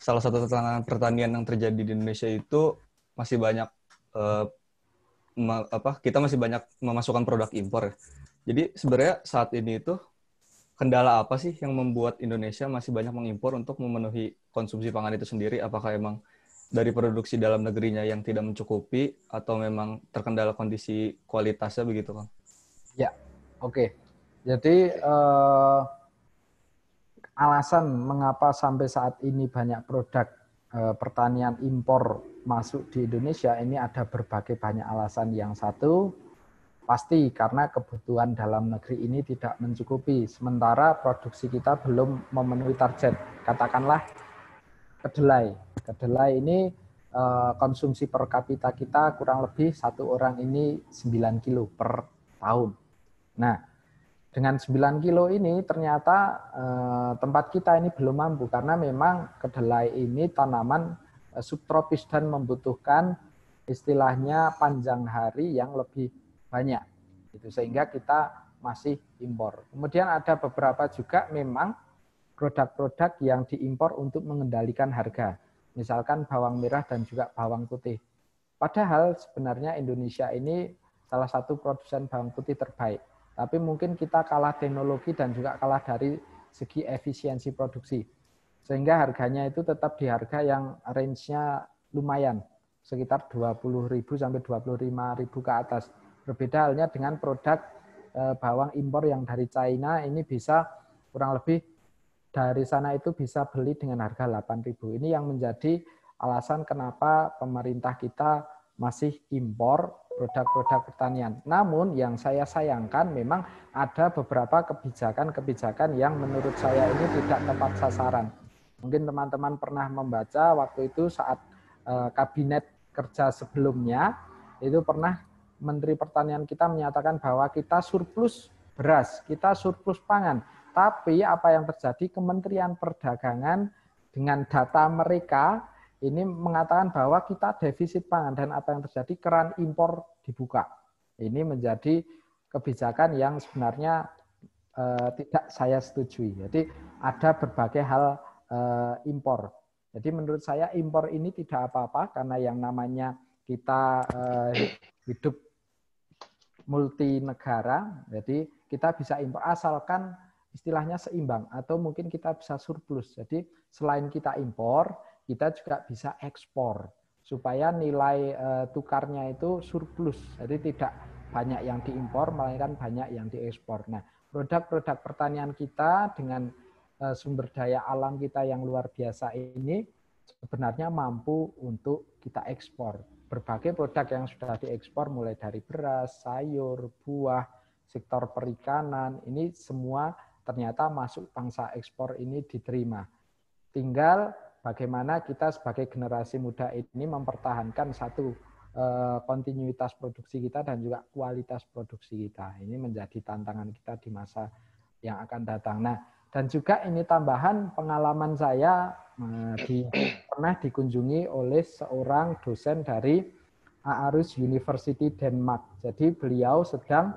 salah satu tantangan pertanian yang terjadi di Indonesia itu masih banyak kita masih banyak memasukkan produk impor. Jadi sebenarnya saat ini itu kendala apa sih yang membuat Indonesia masih banyak mengimpor untuk memenuhi konsumsi pangan itu sendiri? Apakah emang dari produksi dalam negerinya yang tidak mencukupi atau memang terkendala kondisi kualitasnya begitu, Kang? Ya, oke. Jadi alasan mengapa sampai saat ini banyak produk pertanian impor masuk di Indonesia ini ada berbagai banyak alasan. Yang satu pasti karena kebutuhan dalam negeri ini tidak mencukupi, sementara produksi kita belum memenuhi target. Katakanlah kedelai. Kedelai ini konsumsi per kapita kita kurang lebih satu orang ini 9 kilo per tahun. Nah, dengan 9 kilo ini ternyata tempat kita ini belum mampu karena memang kedelai ini tanaman subtropis dan membutuhkan istilahnya panjang hari yang lebih banyak. Itu sehingga kita masih impor. Kemudian ada beberapa juga memang produk-produk yang diimpor untuk mengendalikan harga. Misalkan bawang merah dan juga bawang putih. Padahal sebenarnya Indonesia ini salah satu produsen bawang putih terbaik. Tapi mungkin kita kalah teknologi dan juga kalah dari segi efisiensi produksi. Sehingga harganya itu tetap di harga yang range-nya lumayan, sekitar 20.000 sampai 25.000 ke atas. Berbeda halnya dengan produk bawang impor yang dari China, ini bisa kurang lebih dari sana itu bisa beli dengan harga 8.000. Ini yang menjadi alasan kenapa pemerintah kita masih impor produk-produk pertanian. Namun yang saya sayangkan memang ada beberapa kebijakan-kebijakan yang menurut saya ini tidak tepat sasaran. Mungkin teman-teman pernah membaca waktu itu saat kabinet kerja sebelumnya, itu pernah Menteri Pertanian kita menyatakan bahwa kita surplus beras, kita surplus pangan. Tapi apa yang terjadi, Kementerian Perdagangan dengan data mereka ini mengatakan bahwa kita defisit pangan, dan apa yang terjadi, keran impor dibuka. Ini menjadi kebijakan yang sebenarnya tidak saya setujui. Jadi ada berbagai hal impor. Jadi menurut saya impor ini tidak apa-apa, karena yang namanya kita hidup multi negara, jadi kita bisa impor asalkan istilahnya seimbang, atau mungkin kita bisa surplus. Jadi selain kita impor, kita juga bisa ekspor supaya nilai tukarnya itu surplus. Jadi tidak banyak yang diimpor, melainkan banyak yang diekspor. Nah, produk-produk pertanian kita dengan sumber daya alam kita yang luar biasa ini sebenarnya mampu untuk kita ekspor. Berbagai produk yang sudah diekspor mulai dari beras, sayur, buah, sektor perikanan, ini semua ternyata masuk pangsa ekspor ini diterima. Tinggal bagaimana kita sebagai generasi muda ini mempertahankan satu kontinuitas produksi kita dan juga kualitas produksi kita. Ini menjadi tantangan kita di masa yang akan datang. Nah, dan juga ini tambahan pengalaman saya pernah dikunjungi oleh seorang dosen dari Aarhus University Denmark. Jadi beliau sedang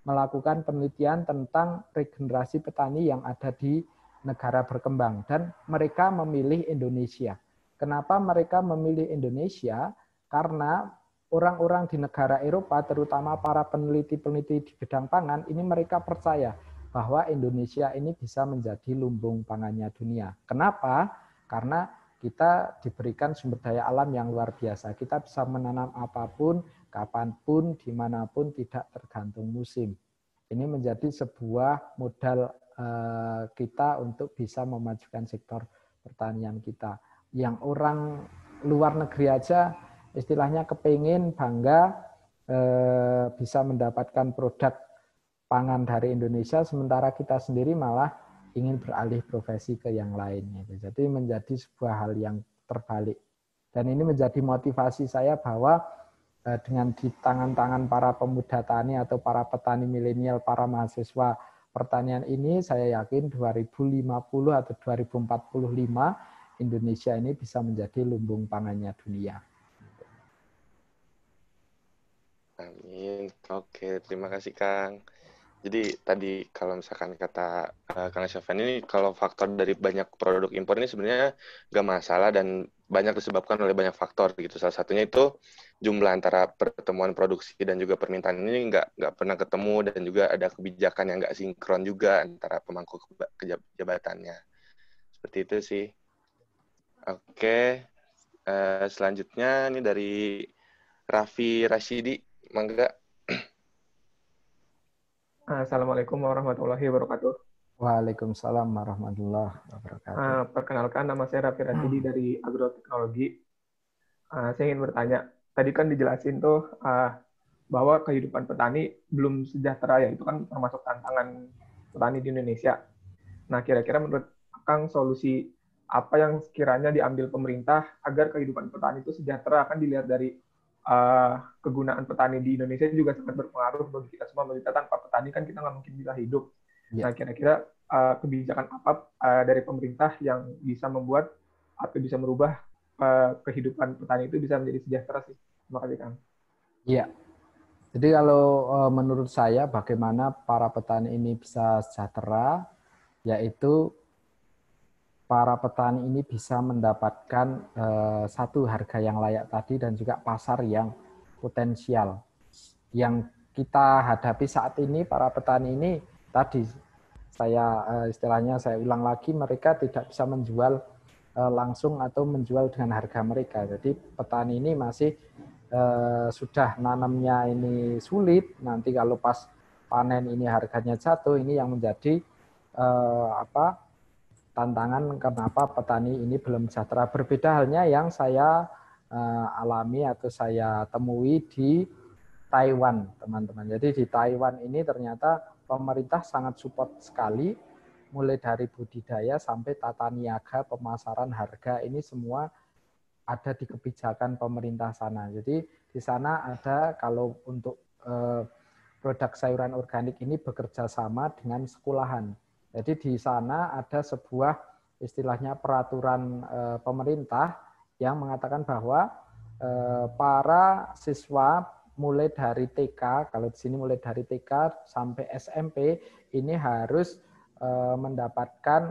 melakukan penelitian tentang regenerasi petani yang ada di negara berkembang, dan mereka memilih Indonesia. Kenapa mereka memilih Indonesia? Karena orang-orang di negara Eropa, terutama para peneliti-peneliti di bidang pangan, ini mereka percaya bahwa Indonesia ini bisa menjadi lumbung pangannya dunia. Kenapa? Karena kita diberikan sumber daya alam yang luar biasa. Kita bisa menanam apapun, kapanpun, dimanapun, tidak tergantung musim. Ini menjadi sebuah modal kita untuk bisa memajukan sektor pertanian kita. Yang orang luar negeri aja istilahnya kepingin bangga bisa mendapatkan produk pangan dari Indonesia, sementara kita sendiri malah ingin beralih profesi ke yang lain. Jadi menjadi sebuah hal yang terbalik. Dan ini menjadi motivasi saya bahwa dengan di tangan-tangan para pemuda tani atau para petani milenial, para mahasiswa pertanian ini, saya yakin 2050 atau 2045 Indonesia ini bisa menjadi lumbung pangannya dunia. Amin. Oke, terima kasih Kang. Jadi tadi kalau misalkan kata Kang Sofyan ini, kalau faktor dari banyak produk impor ini sebenarnya nggak masalah dan banyak disebabkan oleh banyak faktor gitu. Salah satunya itu jumlah antara pertemuan produksi dan juga permintaan ini nggak pernah ketemu, dan juga ada kebijakan yang nggak sinkron juga antara pemangku jabatannya. Seperti itu sih. Oke, selanjutnya ini dari Raffi Rashidi, mangga. Assalamualaikum warahmatullahi wabarakatuh. Waalaikumsalam warahmatullahi wabarakatuh. Perkenalkan, nama saya Raffi Rashidi dari Agroteknologi. Saya ingin bertanya, tadi kan dijelasin tuh bahwa kehidupan petani belum sejahtera, ya itu kan termasuk tantangan petani di Indonesia. Nah, kira-kira menurut Kang, solusi apa yang sekiranya diambil pemerintah agar kehidupan petani itu sejahtera? Kan dilihat dari kegunaan petani di Indonesia juga sangat berpengaruh bagi kita semua. Kita tanpa petani kan kita nggak mungkin bisa hidup. Ya. Nah, kira-kira kebijakan apa dari pemerintah yang bisa membuat atau bisa merubah kehidupan petani itu bisa menjadi sejahtera sih? Terima kasih, Kang. Iya. Jadi kalau menurut saya bagaimana para petani ini bisa sejahtera, yaitu para petani ini bisa mendapatkan satu harga yang layak tadi dan juga pasar yang potensial. Yang kita hadapi saat ini, para petani ini tadi istilahnya saya ulang lagi, mereka tidak bisa menjual langsung atau menjual dengan harga mereka. Jadi petani ini masih sudah nanamnya ini sulit, nanti kalau pas panen ini harganya jatuh, ini yang menjadi tantangan kenapa petani ini belum sejahtera. Berbeda halnya yang saya alami atau saya temui di Taiwan, teman-teman. Jadi di Taiwan ini ternyata pemerintah sangat support sekali, mulai dari budidaya sampai tata niaga, pemasaran, harga, ini semua ada di kebijakan pemerintah sana. Jadi di sana ada, kalau untuk produk sayuran organik ini bekerja sama dengan sekolahan. Jadi di sana ada sebuah istilahnya peraturan pemerintah yang mengatakan bahwa para siswa mulai dari TK, kalau di sini mulai dari TK sampai SMP ini harus mendapatkan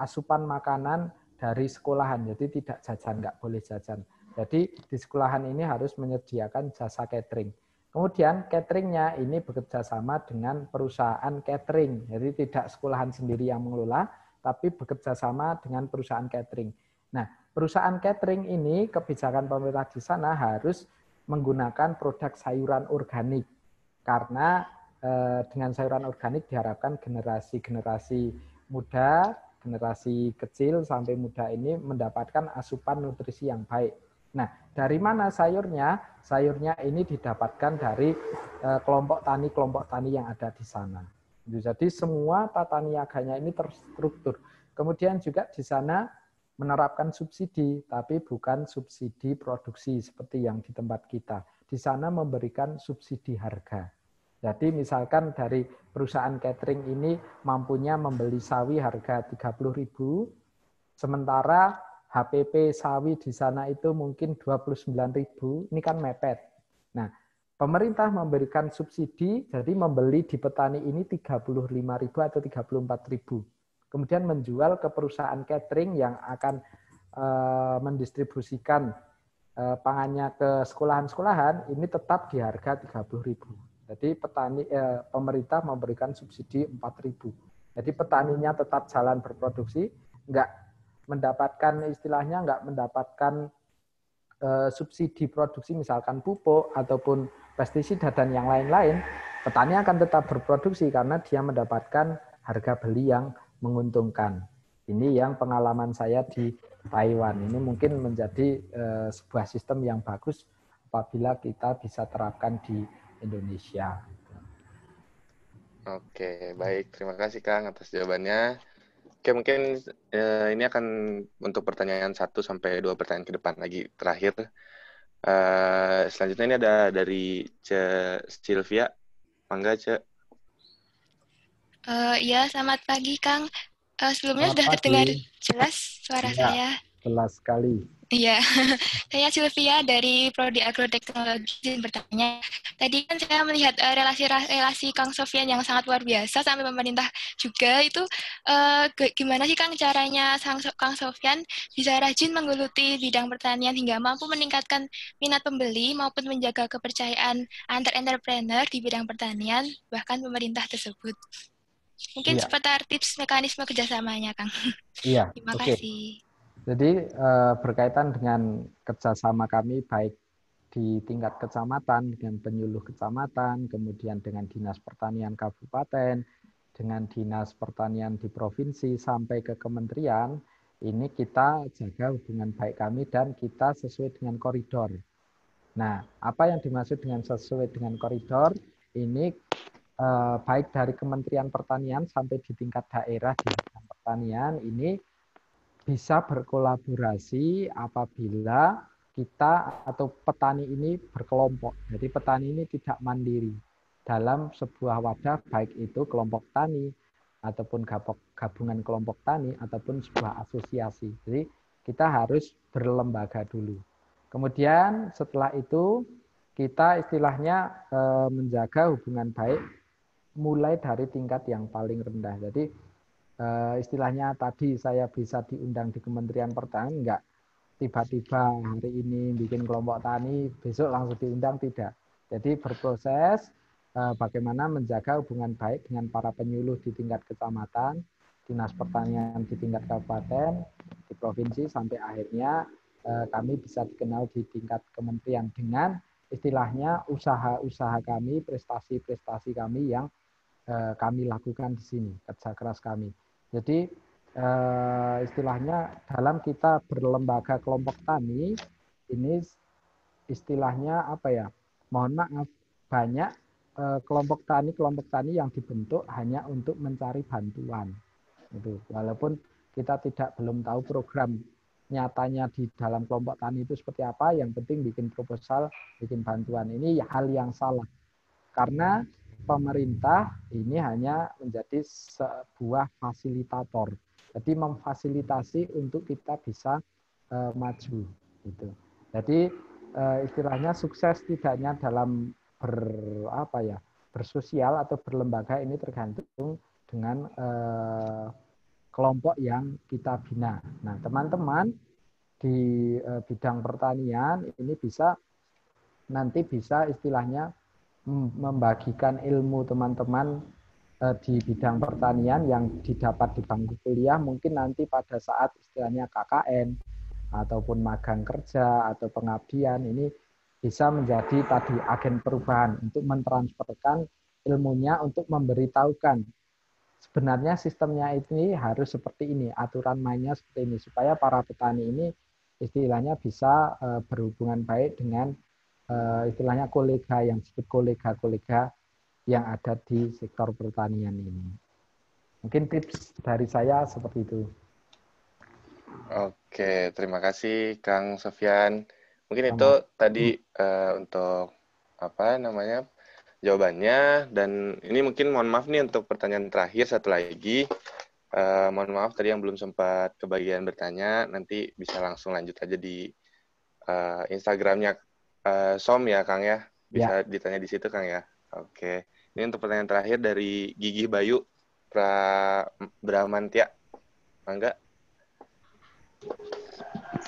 asupan makanan dari sekolahan, jadi tidak jajan, nggak boleh jajan. Jadi di sekolahan ini harus menyediakan jasa catering. Kemudian cateringnya ini bekerja sama dengan perusahaan catering, jadi tidak sekolahan sendiri yang mengelola, tapi bekerja sama dengan perusahaan catering. Nah, perusahaan catering ini kebijakan pemerintah di sana harus menggunakan produk sayuran organik, karena dengan sayuran organik diharapkan generasi muda, generasi kecil sampai muda ini mendapatkan asupan nutrisi yang baik. Nah, dari mana sayurnya? Sayurnya ini didapatkan dari kelompok tani yang ada di sana. Jadi semua tata niaganya ini terstruktur. Kemudian juga di sana menerapkan subsidi, tapi bukan subsidi produksi seperti yang di tempat kita. Di sana memberikan subsidi harga. Jadi misalkan dari perusahaan catering ini mampunya membeli sawi harga 30.000, sementara HPP sawi di sana itu mungkin 29.000, ini kan mepet. Nah, pemerintah memberikan subsidi, jadi membeli di petani ini 35.000 atau 34.000. Kemudian menjual ke perusahaan catering yang akan mendistribusikan pangannya ke sekolahan-sekolahan, ini tetap di harga 30.000. Jadi pemerintah memberikan subsidi 4.000. Jadi petaninya tetap jalan berproduksi, nggak mendapatkan subsidi produksi misalkan pupuk ataupun pestisida dan yang lain-lain. Petani akan tetap berproduksi karena dia mendapatkan harga beli yang menguntungkan. Ini yang pengalaman saya di Taiwan. Ini mungkin menjadi sebuah sistem yang bagus apabila kita bisa terapkan di Indonesia. Oke, baik. Terima kasih Kang atas jawabannya. Oke, mungkin ini akan untuk pertanyaan 1 sampai 2 pertanyaan ke depan lagi terakhir. Selanjutnya ini ada dari Sylvia. Mangga, Ce. Ya, selamat pagi, Kang. Sebelumnya Selamat sudah pagi. terdengar jelas suara Ya, saya? Jelas sekali. Iya, saya Sylvia dari Prodi Agroteknologi bertanya. Tadi kan saya melihat relasi Kang Sofyan yang sangat luar biasa sampai pemerintah juga itu gimana sih Kang caranya Kang Sofyan bisa rajin menggeluti bidang pertanian hingga mampu meningkatkan minat pembeli maupun menjaga kepercayaan antar entrepreneur di bidang pertanian bahkan pemerintah tersebut. Mungkin seputar tips mekanisme kerjasamanya, Kang. Iya, Terima oke. kasih. Jadi berkaitan dengan kerjasama kami baik di tingkat kecamatan dengan penyuluh kecamatan, kemudian dengan dinas pertanian kabupaten, dengan dinas pertanian di provinsi sampai ke kementerian, ini kita jaga hubungan baik kami dan kita sesuai dengan koridor. Nah, apa yang dimaksud dengan sesuai dengan koridor? Ini baik dari Kementerian Pertanian sampai di tingkat daerah di bidang pertanian ini bisa berkolaborasi apabila kita atau petani ini berkelompok. Jadi petani ini tidak mandiri dalam sebuah wadah, baik itu kelompok tani ataupun gabungan kelompok tani ataupun sebuah asosiasi. Jadi kita harus berlembaga dulu. Kemudian setelah itu kita istilahnya menjaga hubungan baik mulai dari tingkat yang paling rendah. Jadi istilahnya tadi saya bisa diundang di Kementerian Pertanian, enggak tiba-tiba hari ini bikin kelompok tani, besok langsung diundang, tidak. Jadi berproses bagaimana menjaga hubungan baik dengan para penyuluh di tingkat kecamatan, dinas pertanian di tingkat kabupaten, di provinsi sampai akhirnya kami bisa dikenal di tingkat kementerian dengan istilahnya usaha-usaha kami, prestasi-prestasi kami yang kami lakukan di sini, kerja keras kami. Jadi istilahnya dalam kita berlembaga kelompok tani ini istilahnya apa ya? Mohon maaf, banyak kelompok tani yang dibentuk hanya untuk mencari bantuan. Itu walaupun kita belum tahu program nyatanya di dalam kelompok tani itu seperti apa, yang penting bikin proposal, bikin bantuan. Ini hal yang salah. Karena pemerintah ini hanya menjadi sebuah fasilitator. Jadi memfasilitasi untuk kita bisa maju gitu. Jadi istilahnya sukses tidaknya dalam bersosial atau berlembaga ini tergantung dengan kelompok yang kita bina. Nah, teman-teman di bidang pertanian ini nanti bisa istilahnya membagikan ilmu teman-teman di bidang pertanian yang didapat di bangku kuliah, mungkin nanti pada saat istilahnya KKN ataupun magang kerja atau pengabdian ini bisa menjadi tadi agen perubahan untuk mentransferkan ilmunya untuk memberitahukan sebenarnya sistemnya ini harus seperti ini, aturan mainnya seperti ini, supaya para petani ini istilahnya bisa berhubungan baik dengan istilahnya kolega yang disebut kolega-kolega yang ada di sektor pertanian ini. Mungkin tips dari saya seperti itu. Oke, terima kasih Kang Sofyan. Mungkin itu tadi untuk jawabannya, dan ini mungkin mohon maaf nih untuk pertanyaan terakhir satu lagi. Mohon maaf tadi yang belum sempat kebagian bertanya, nanti bisa langsung lanjut aja di Instagramnya SOM ya Kang ya, bisa ditanya di situ Kang ya. Oke, ini untuk pertanyaan terakhir dari Gigi Bayu Bramantia, Mangga.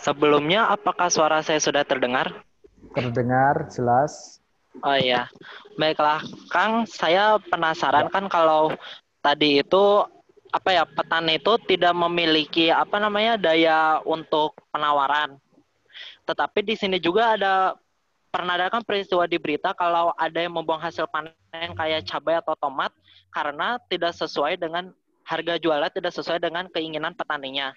Sebelumnya, apakah suara saya sudah terdengar? Terdengar, jelas. Oh iya, baiklah Kang, saya penasaran kan kalau tadi itu petani itu tidak memiliki daya untuk penawaran. Tetapi di sini juga pernah ada kan peristiwa di berita kalau ada yang membuang hasil panen kayak cabai atau tomat karena tidak sesuai dengan harga jualnya, tidak sesuai dengan keinginan petaninya.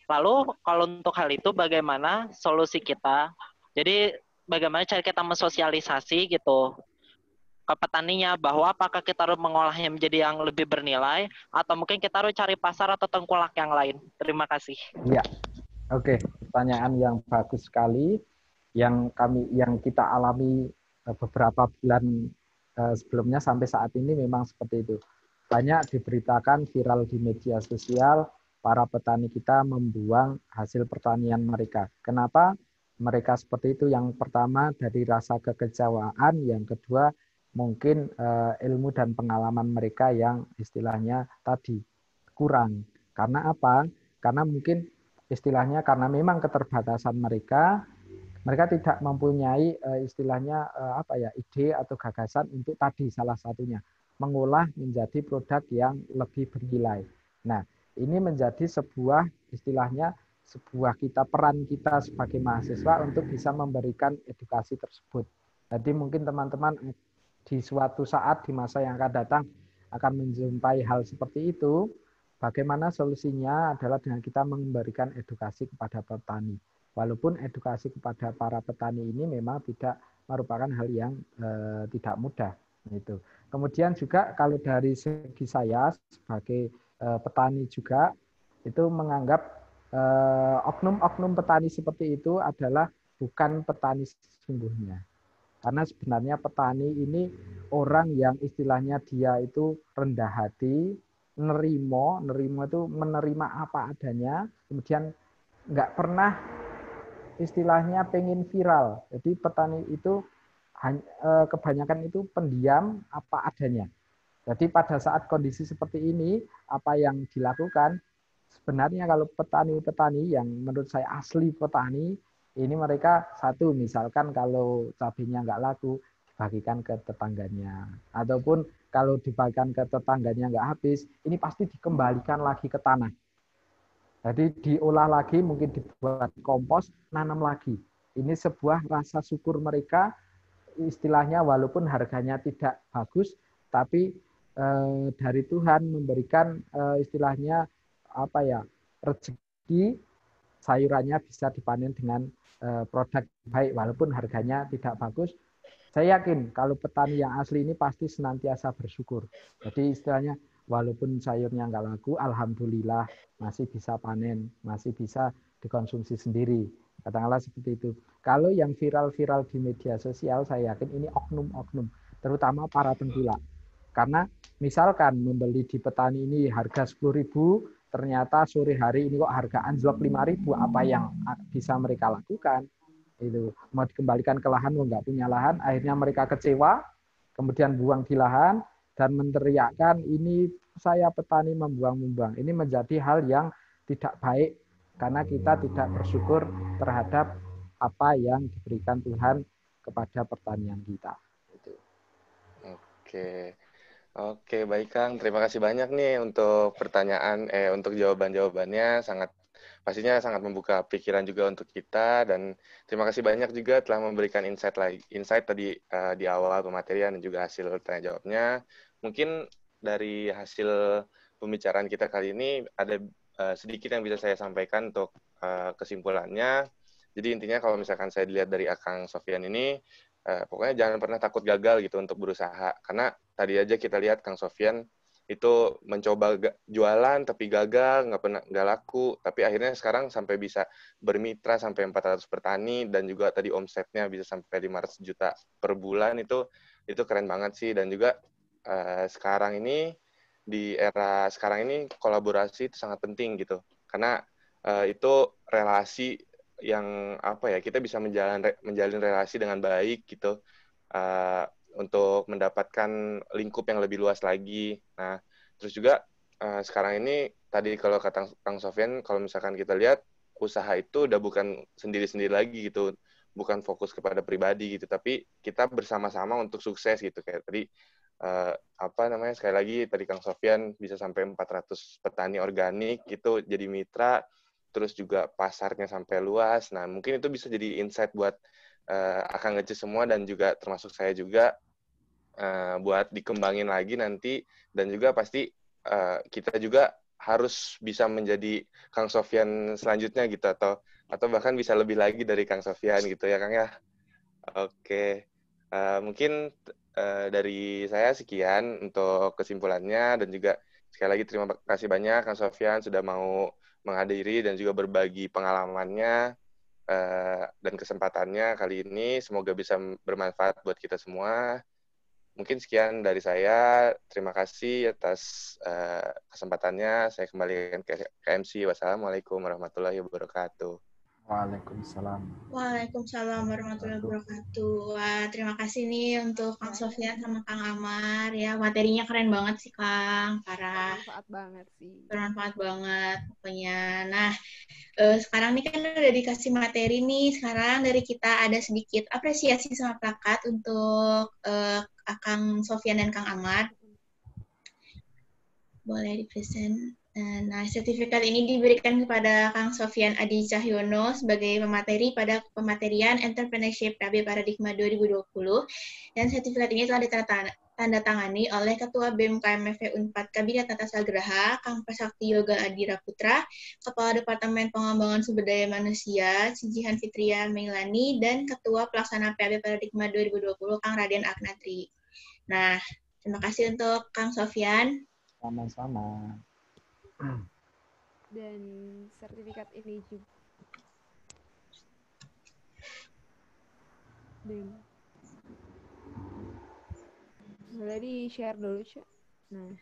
Lalu kalau untuk hal itu bagaimana solusi kita? Jadi bagaimana cara kita mensosialisasi gitu ke petaninya bahwa apakah kita harus mengolahnya menjadi yang lebih bernilai atau mungkin kita harus cari pasar atau tengkulak yang lain. Terima kasih. Iya. Oke, pertanyaan yang bagus sekali yang kita alami beberapa bulan sebelumnya sampai saat ini memang seperti itu. Banyak diberitakan viral di media sosial para petani kita membuang hasil pertanian mereka. Kenapa mereka seperti itu? Yang pertama dari rasa kekecewaan, yang kedua mungkin ilmu dan pengalaman mereka yang istilahnya tadi kurang. Karena apa? Karena mungkin istilahnya karena memang keterbatasan mereka tidak mempunyai istilahnya ide atau gagasan untuk tadi salah satunya mengolah menjadi produk yang lebih bernilai. Nah, ini menjadi sebuah istilahnya peran kita sebagai mahasiswa untuk bisa memberikan edukasi tersebut. Jadi mungkin teman-teman di suatu saat di masa yang akan datang akan menjumpai hal seperti itu. Bagaimana solusinya adalah dengan kita memberikan edukasi kepada petani. Walaupun edukasi kepada para petani ini memang tidak merupakan hal yang tidak mudah. Itu. Kemudian juga kalau dari segi saya sebagai petani juga itu menganggap oknum-oknum petani seperti itu adalah bukan petani sesungguhnya. Karena sebenarnya petani ini orang yang istilahnya dia itu rendah hati, nerimo itu menerima apa adanya, kemudian nggak pernah istilahnya pengen viral. Jadi petani itu kebanyakan itu pendiam apa adanya. Jadi pada saat kondisi seperti ini, apa yang dilakukan, sebenarnya kalau petani-petani yang menurut saya asli petani, ini mereka satu, misalkan kalau cabenya nggak laku, dibagikan ke tetangganya. Ataupun kalau dibagikan ke tetangganya nggak habis, ini pasti dikembalikan lagi ke tanah. Jadi diolah lagi, mungkin dibuat kompos, nanam lagi. Ini sebuah rasa syukur mereka, istilahnya walaupun harganya tidak bagus, tapi dari Tuhan memberikan istilahnya apa ya, rezeki, sayurannya bisa dipanen dengan produk baik walaupun harganya tidak bagus. Saya yakin kalau petani yang asli ini pasti senantiasa bersyukur. Jadi istilahnya walaupun sayurnya nggak laku, alhamdulillah masih bisa panen, masih bisa dikonsumsi sendiri. Katakanlah seperti itu. Kalau yang viral-viral di media sosial, saya yakin ini oknum-oknum, terutama para tengkulak. Karena misalkan membeli di petani ini harga 10.000, ternyata sore hari ini kok harga anjlok 5.000, apa yang bisa mereka lakukan? Itu mau dikembalikan ke lahan, nggak punya lahan, akhirnya mereka kecewa, kemudian buang di lahan dan meneriakkan ini saya petani membuang-membuang. Ini menjadi hal yang tidak baik karena kita tidak bersyukur terhadap apa yang diberikan Tuhan kepada pertanian kita. Oke. Oke, baik Kang. Terima kasih banyak nih untuk untuk jawaban-jawabannya, pastinya sangat membuka pikiran juga untuk kita, dan terima kasih banyak juga telah memberikan insight tadi di awal pematerian dan juga hasil tanya jawabnya. Mungkin dari hasil pembicaraan kita kali ini ada sedikit yang bisa saya sampaikan untuk kesimpulannya. Jadi intinya kalau misalkan saya dilihat dari Akang Sofyan ini, pokoknya jangan pernah takut gagal gitu untuk berusaha. Karena tadi aja kita lihat Kang Sofyan itu mencoba jualan tapi gagal, nggak laku, tapi akhirnya sekarang sampai bisa bermitra sampai 400 petani, dan juga tadi omsetnya bisa sampai 500 juta per bulan. Itu keren banget sih. Dan juga sekarang ini, di era sekarang ini, kolaborasi itu sangat penting gitu, karena itu relasi yang kita bisa menjalin relasi dengan baik gitu, untuk mendapatkan lingkup yang lebih luas lagi. Nah, terus juga sekarang ini tadi kalau kata Kang Sofyan, kalau misalkan kita lihat usaha itu udah bukan sendiri-sendiri lagi gitu, bukan fokus kepada pribadi gitu, tapi kita bersama-sama untuk sukses gitu. Kayak tadi sekali lagi tadi Kang Sofyan bisa sampai 400 petani organik gitu jadi mitra, terus juga pasarnya sampai luas. Nah, mungkin itu bisa jadi insight buat Akang Ngece semua, dan juga termasuk saya juga, buat dikembangin lagi nanti. Dan juga pasti kita juga harus bisa menjadi Kang Sofyan selanjutnya gitu, atau bahkan bisa lebih lagi dari Kang Sofyan gitu ya Kang ya. Oke. Mungkin dari saya sekian untuk kesimpulannya, dan juga sekali lagi terima kasih banyak Kang Sofyan sudah mau menghadiri dan juga berbagi pengalamannya dan kesempatannya kali ini. Semoga bisa bermanfaat buat kita semua. Mungkin sekian dari saya. Terima kasih atas kesempatannya. Saya kembalikan ke MC. Wassalamualaikum warahmatullahi wabarakatuh. Waalaikumsalam. Waalaikumsalam warahmatullahi wabarakatuh. Wah, terima kasih nih untuk Kang Sofyan sama Kang Amar ya. Materinya keren banget sih Kang, parah. Bermanfaat banget sih. Bermanfaat banget pokoknya. Nah, sekarang nih kan udah dikasih materi nih. Sekarang dari kita ada sedikit apresiasi sama plakat untuk Kang Sofyan dan Kang Amar. Boleh dipresent. Nah, sertifikat ini diberikan kepada Kang Sofyan Adi Cahyono sebagai pemateri pada pematerian Entrepreneurship PAB Paradigma 2020, dan sertifikat ini telah ditandatangani oleh Ketua BEM KMFP Unpad Kabinet Tata Sagraha, Kang Prasakti Yoga Adira Putra, Kepala Departemen Pengembangan Sumber Daya Manusia, Cijihan Fitria Meilani, dan Ketua Pelaksana PAB Paradigma 2020, Kang Raden Agnatri. Nah, terima kasih untuk Kang Sofyan. Sama-sama. Dan sertifikat ini juga boleh di-share dulu, Cak. Nah,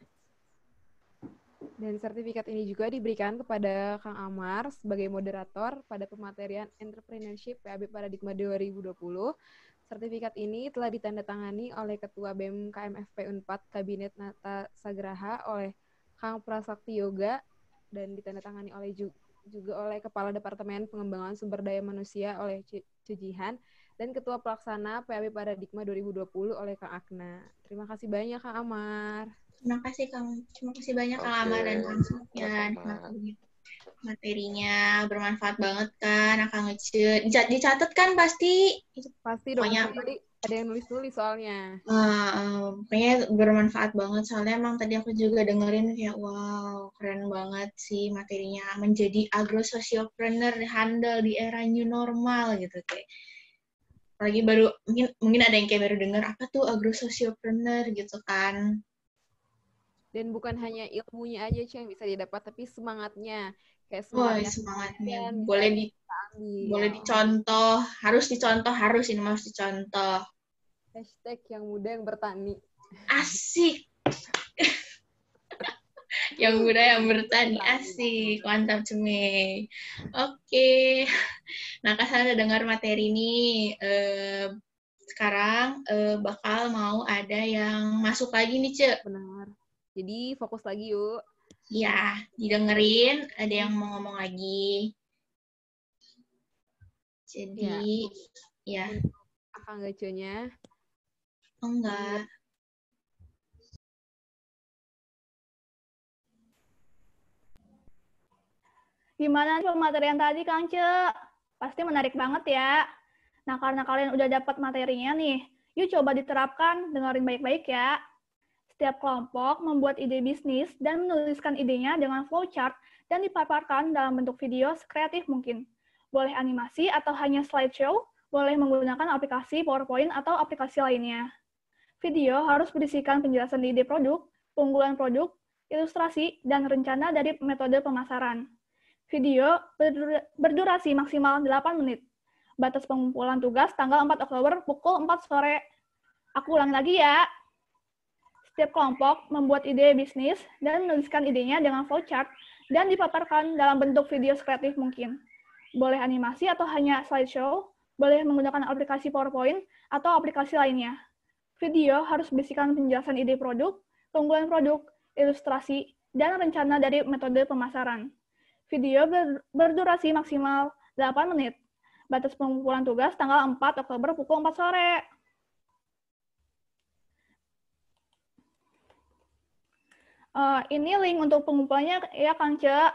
dan sertifikat ini juga diberikan kepada Kang Amar sebagai moderator pada pematerian Entrepreneurship PAB Paradigma 2020. Sertifikat ini telah ditandatangani oleh Ketua BEM KMFP Unpad Kabinet Tata Sagraha oleh Kang Prasakti Yoga, dan ditandatangani juga oleh Kepala Departemen Pengembangan Sumber Daya Manusia oleh Cijihan, dan Ketua Pelaksana PAB Paradigma 2020 oleh Kang Akna. Terima kasih banyak Kang Amar. Terima kasih banyak Kang Amar dan Kang Sofyan. materinya bermanfaat banget kan, Akang Ece. Dicatat kan pasti? Pasti dong, Pokoknya tadi ada yang nulis-nulis soalnya. pokoknya bermanfaat banget. Soalnya emang tadi aku juga dengerin kayak, wow, keren banget sih materinya. Menjadi agrosociopreneur handal di era new normal gitu. Kayak, apalagi baru, mungkin ada yang kayak baru denger, apa tuh agrosociopreneur gitu kan. Dan bukan hanya ilmunya aja yang bisa didapat, tapi semangatnya. Kayak Wah, semangatnya semangatnya. bisa Boleh dicontoh. Harus dicontoh, ini harus dicontoh. Hashtag yang muda yang bertani. Asik. Yang muda yang bertani, asik. Mantap, Ceme. Oke. Nah, kan saya udah dengar materi ini. Sekarang bakal mau ada yang masuk lagi nih, Ce. Benar. Jadi fokus lagi yuk. Ya, didengerin. Ada yang mau ngomong lagi. Jadi, ya. Akang Gacanya. Enggak. Gimana pematerian tadi, Kang Ce? Pasti menarik banget ya. Nah, karena kalian udah dapat materinya nih, yuk coba diterapkan, dengerin baik-baik ya. Setiap kelompok membuat ide bisnis dan menuliskan idenya dengan flowchart dan dipaparkan dalam bentuk video sekreatif mungkin. Boleh animasi atau hanya slideshow, boleh menggunakan aplikasi PowerPoint atau aplikasi lainnya. Video harus berisikan penjelasan ide produk, keunggulan produk, ilustrasi, dan rencana dari metode pemasaran. Video berdurasi maksimal 8 menit. Batas pengumpulan tugas tanggal 4 Oktober pukul 4 sore. Aku ulang lagi ya. Setiap kelompok membuat ide bisnis dan menuliskan idenya dengan flowchart dan dipaparkan dalam bentuk video kreatif mungkin. Boleh animasi atau hanya slideshow, boleh menggunakan aplikasi PowerPoint atau aplikasi lainnya. Video harus berisikan penjelasan ide produk, keunggulan produk, ilustrasi, dan rencana dari metode pemasaran. Video berdurasi maksimal 8 menit. Batas pengumpulan tugas tanggal 4 Oktober pukul 4 sore. Ini link untuk pengumpulannya ya, Kang Ce.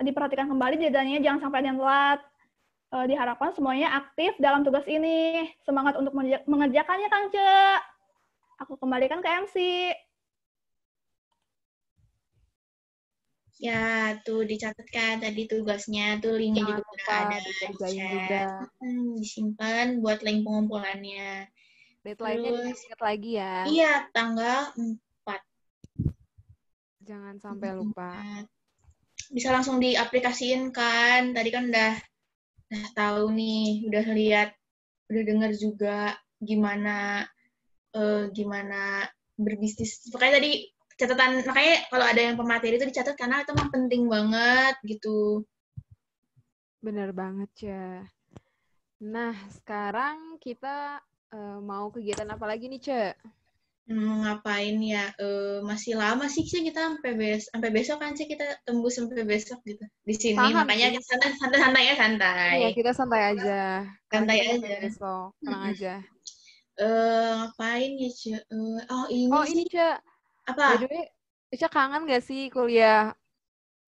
Diperhatikan kembali jadwalnya, jangan sampai ada yang telat. Diharapkan semuanya aktif dalam tugas ini. Semangat untuk mengerjakannya, Kang Ce. Aku kembalikan ke MC. Ya, tuh dicatatkan tadi tugasnya, tuh linknya juga udah ada di chat. Disimpan buat link pengumpulannya. Deadline-nya diingat lagi ya. Iya, tanggal 4. Jangan sampai lupa. Bisa langsung diaplikasiin kan. Tadi kan udah tahu nih, udah lihat, udah dengar juga gimana berbisnis. Makanya tadi catatan, makanya kalau ada yang pemateri itu dicatat karena itu mah penting banget gitu. Bener banget ya. Nah, sekarang kita mau kegiatan apa lagi nih, Ce? Ngapain ya? Masih lama sih kita sampai besok kan sih, kita tembus sampai besok gitu di sini. Paham, makanya kita santai ya, santai. Iya, kita santai aja. Santai aja. Besok, tenang aja. Ngapain ya, Ce? Ini, Ce. Apa? By the way, Ica kangen gak sih kuliah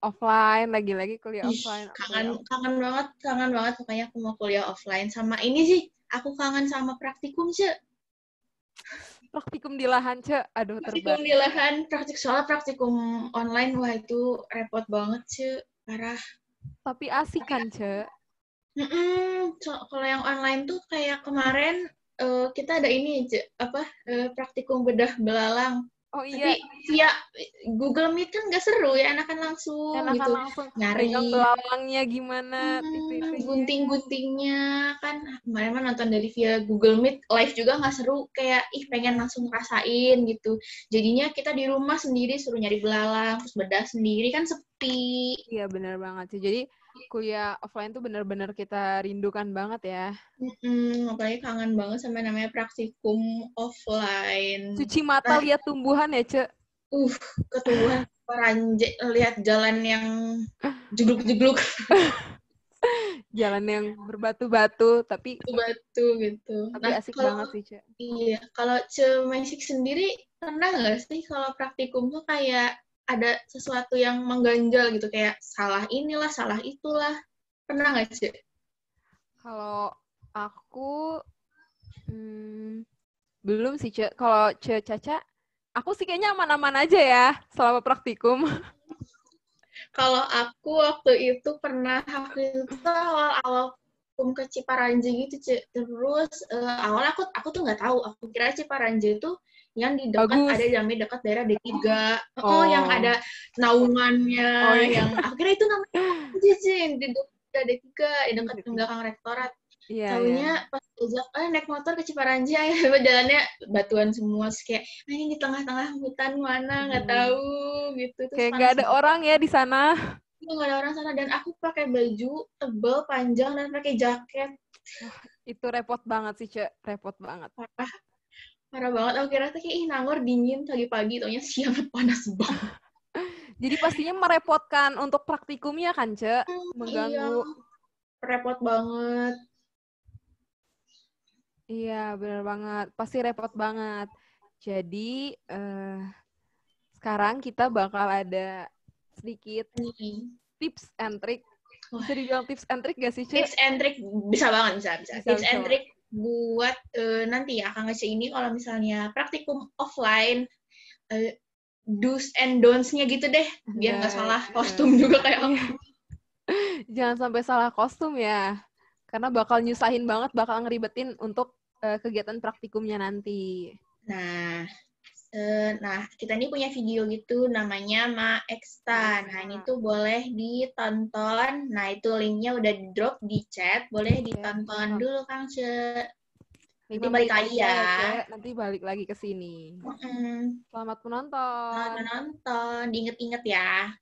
offline, lagi-lagi kuliah offline? Kangen banget, makanya aku mau kuliah offline. Sama ini sih, aku kangen sama praktikum, Ce. Praktikum di lahan, Ce. Aduh, praktikum di lahan, soalnya praktikum online, wah itu repot banget, Ce. Parah. Tapi asik kan, Ce? Kalau yang online tuh kayak kemarin, kita ada ini, Ce, praktikum bedah belalang. Oh iya. Tapi via Google Meet kan nggak seru ya, enakan langsung gitu. Nyari belalangnya gimana, gunting-guntingnya kan. Kemarin mah nonton dari via Google Meet live juga nggak seru, kayak pengen langsung rasain gitu. Jadinya kita di rumah sendiri suruh nyari belalang, terus bedah sendiri kan sepi. Iya benar banget sih. Jadi kuliah offline tuh benar-benar kita rindukan banget ya. Apalagi kangen banget sama namanya praktikum offline. Cuci mata lihat tumbuhan ya, Ce? Ketumbuhan peranjek, lihat jalan yang jegluk-jegluk. Jalan yang berbatu-batu, tapi batu gitu. Tapi asik banget sih, Ce. Iya, kalau Ce Magic sendiri pernah nggak sih kalau praktikum tuh kayak ada sesuatu yang mengganjal gitu, kayak salah inilah, salah itulah. Pernah nggak, Cek? Kalau aku belum sih, Ce. Kalau Caca, aku sih kayaknya aman-aman aja ya selama praktikum. Kalau aku waktu itu pernah, waktu itu awal-awal ke Ciparanji gitu, Cek. Terus awal aku tuh nggak tahu, aku kira Ciparanji itu yang di dekat, Bagus. ada jamnya dekat daerah D3. Oh. Yang ada naungannya, Oh, iya. yang aku kira itu namanya yang di dekat D3, di dekat belakang rektorat. Iya, Taunya iya. pas ajak, naik motor ke Ciparanji, jalannya batuan semua, terus kayak, ini di tengah-tengah hutan mana, nggak tahu, gitu. Terus Kayak nggak ada orang ya di sana. nggak ada orang sana, dan aku pakai baju tebal, panjang, dan pakai jaket. Wah, itu repot banget sih, Cek. Repot banget. Parah banget. Aku kira tuh kayak, Nangor dingin pagi-pagi, taunya siang panas banget. Jadi pastinya merepotkan untuk praktikumnya kan, Cek? Mengganggu. Iya, repot banget. Iya, benar banget. Pasti repot banget. Jadi, sekarang kita bakal ada sedikit tips and trick. Bisa dibilang tips and trick gak sih, Cek? Tips and trick, bisa banget, bisa. Tips and trick buat nanti ya, Kang Ece ini kalau misalnya praktikum offline, do's and don'ts-nya gitu deh, biar nggak salah kostum juga kayak aku. Jangan sampai salah kostum ya, karena bakal nyusahin banget, bakal ngeribetin untuk kegiatan praktikumnya nanti. Nah, kita ini punya video gitu, namanya Maexta. Nah, ini tuh boleh ditonton. Nah, itu linknya udah di-drop di chat. Boleh ditonton dulu, Kang Ce. Nanti balik lagi ya. Nanti balik lagi ke sini. Selamat menonton. Selamat menonton. Diinget-inget ya.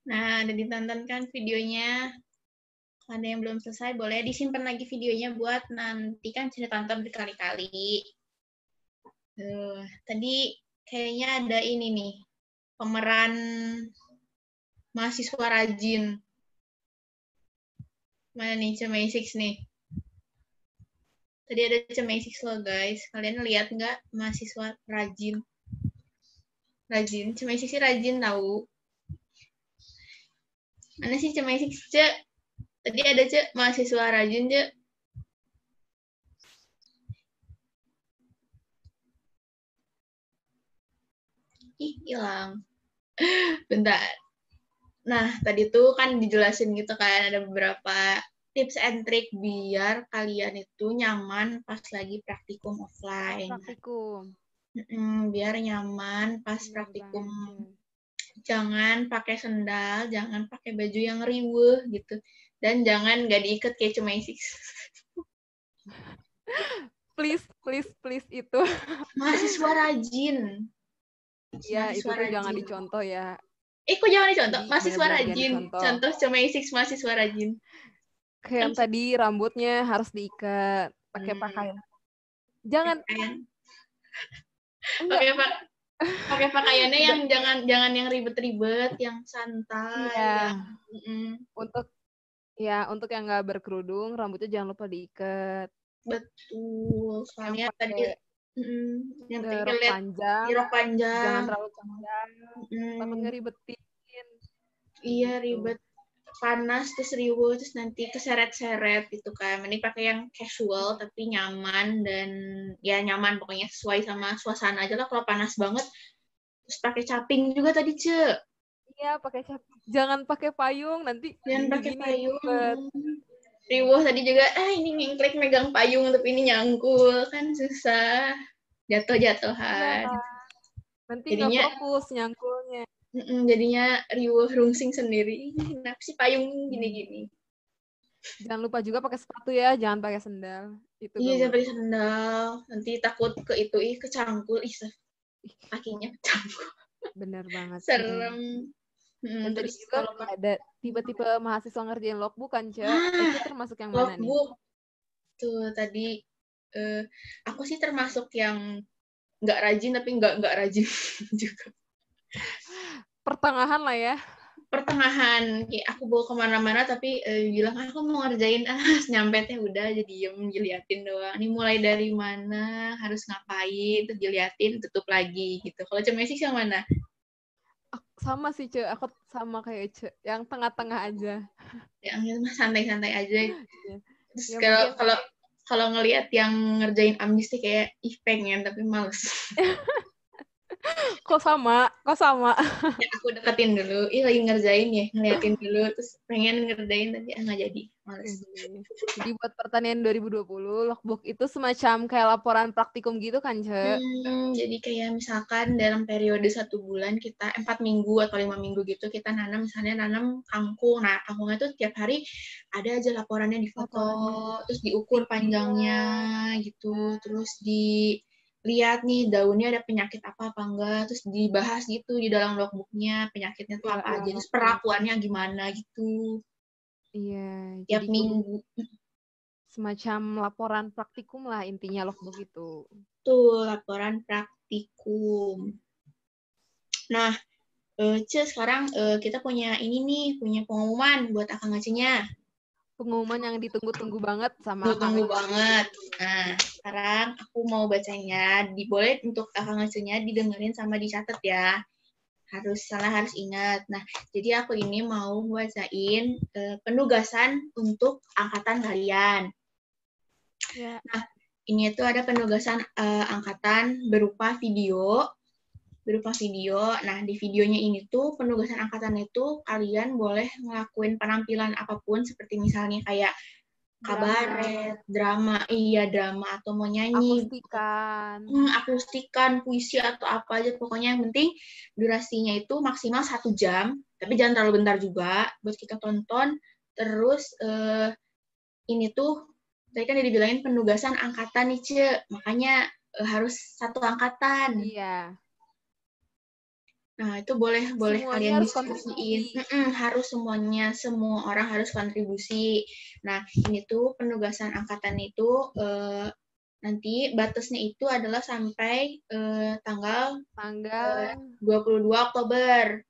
Nah, udah ditonton kan videonya? Kalau ada yang belum selesai, boleh disimpan lagi videonya buat nanti kan bisa tonton berkali-kali. Tadi kayaknya ada ini nih, pemeran mahasiswa rajin. Mana nih, Cemay6 nih? Tadi ada Cemay6 loh, guys. Kalian lihat nggak mahasiswa rajin? Rajin, Cemay6 sih rajin tahu. Mana sih Cemay6, Cek? Tadi ada, Cek, mahasiswa rajin, Cek. Ih, hilang. Bentar. Nah, tadi tuh kan dijelasin gitu kan, ada beberapa tips and trick biar kalian itu nyaman pas lagi praktikum offline. Praktikum. Biar nyaman pas praktikum. Jangan pakai sendal, jangan pakai baju yang riweuh gitu. Dan jangan nggak diikat kayak Cemay6. Please itu. Mahasiswa rajin. Ya, itu tuh jangan dicontoh ya. Kok jangan dicontoh? Jadi, Mahasiswa bener-bener jangan rajin. dicontoh. Contoh Cemay6 mahasiswa rajin. Kayak yang tadi rambutnya harus diikat, pakai pakaian. Jangan. Pakai pakaiannya yang jangan yang ribet-ribet, yang santai. Iya. Yang... Untuk yang nggak berkerudung, rambutnya jangan lupa diikat. Betul. Soalnya tadi yang rok panjang. Rok panjang. Jangan terlalu panjang. Takutnya ribetin. Iya, ribet. Panas terus riuh terus nanti keseret-seret gitu kan. Mending pakai yang casual tapi nyaman dan ya nyaman pokoknya sesuai sama suasana aja lah. Kalau panas banget terus pakai caping juga tadi, Cek. Iya, pakai caping. Jangan pakai payung nanti. Jangan pakai payung. Riuh tadi juga ini ngengklek megang payung tapi ini nyangkul kan susah. Jatuh-jatuhan. Ya, nanti nggak fokus nyangkulnya. Jadinya riuh rungsing sendiri. Kenapa sih payung gini-gini? Jangan lupa juga pakai sepatu ya, jangan pakai sendal. Itu iya, jangan pakai sendal. Nanti takut kecangkul. Kakinya kecangkul. Bener banget. Serem. Dan tadi juga ada tipe-tipe mahasiswa ngerjain logbook kan, Cek? Itu termasuk yang mana nih? Logbook. Tuh, tadi aku sih termasuk yang nggak rajin tapi nggak rajin juga. Pertengahan lah ya. Pertengahan. Kayak aku bawa kemana-mana tapi bilang aku mau ngerjain nyampe teh udah jadi diem diliatin doang. Ini mulai dari mana, harus ngapain, terus diliatin, tutup lagi gitu. Kalau Cemay6 yang mana? Sama sih, Cek. Aku sama kayak Cek. Yang tengah-tengah aja. Yang santai-santai aja. Terus ya, kalau ngelihat yang ngerjain ambis sih kayak pengen tapi males. Kok sama? Ya, aku deketin dulu. Lagi ngerjain ya, ngeliatin dulu terus pengen ngerjain tapi nggak jadi. Males. Jadi buat pertanian 2020, logbook itu semacam kayak laporan praktikum gitu kan, Cek? Jadi kayak misalkan dalam periode 1 bulan kita 4 minggu atau 5 minggu gitu kita nanam kangkung. Nah, kangkungnya tuh tiap hari ada aja laporannya difoto, terus diukur panjangnya gitu, terus dilihat nih daunnya ada penyakit apa enggak, terus dibahas gitu di dalam logbooknya penyakitnya tuh apa aja, terus perlakuannya gimana gitu. Iya. Tiap minggu. Semacam laporan praktikum lah intinya logbook itu. Tuh, laporan praktikum. Nah, sekarang kita punya punya pengumuman buat Akang Acenya. Pengumuman yang ditunggu-tunggu banget sama Akang. Banget. Nah, sekarang aku mau bacanya. Boleh untuk Akang Acenya didengerin sama dicatat ya. Harus ingat. Nah, jadi aku ini mau bacain penugasan untuk angkatan kalian. Ya. Nah, ini tuh ada penugasan angkatan berupa video. Nah, di videonya ini tuh penugasan angkatan itu kalian boleh ngelakuin penampilan apapun seperti misalnya kayak kabaret, drama atau mau nyanyi, akustikan, puisi atau apa aja pokoknya yang penting durasinya itu maksimal 1 jam, tapi jangan terlalu bentar juga buat kita tonton. Terus ini tuh tadi kan dibilangin penugasan angkatan nih, Cek. Makanya harus 1 angkatan. Iya. Nah, itu boleh Semuanya kalian harus diskusiin. kontribusi. Harus semuanya, semua orang harus kontribusi. Nah, ini tuh penugasan angkatan itu nanti batasnya itu adalah sampai tanggal 22 Oktober.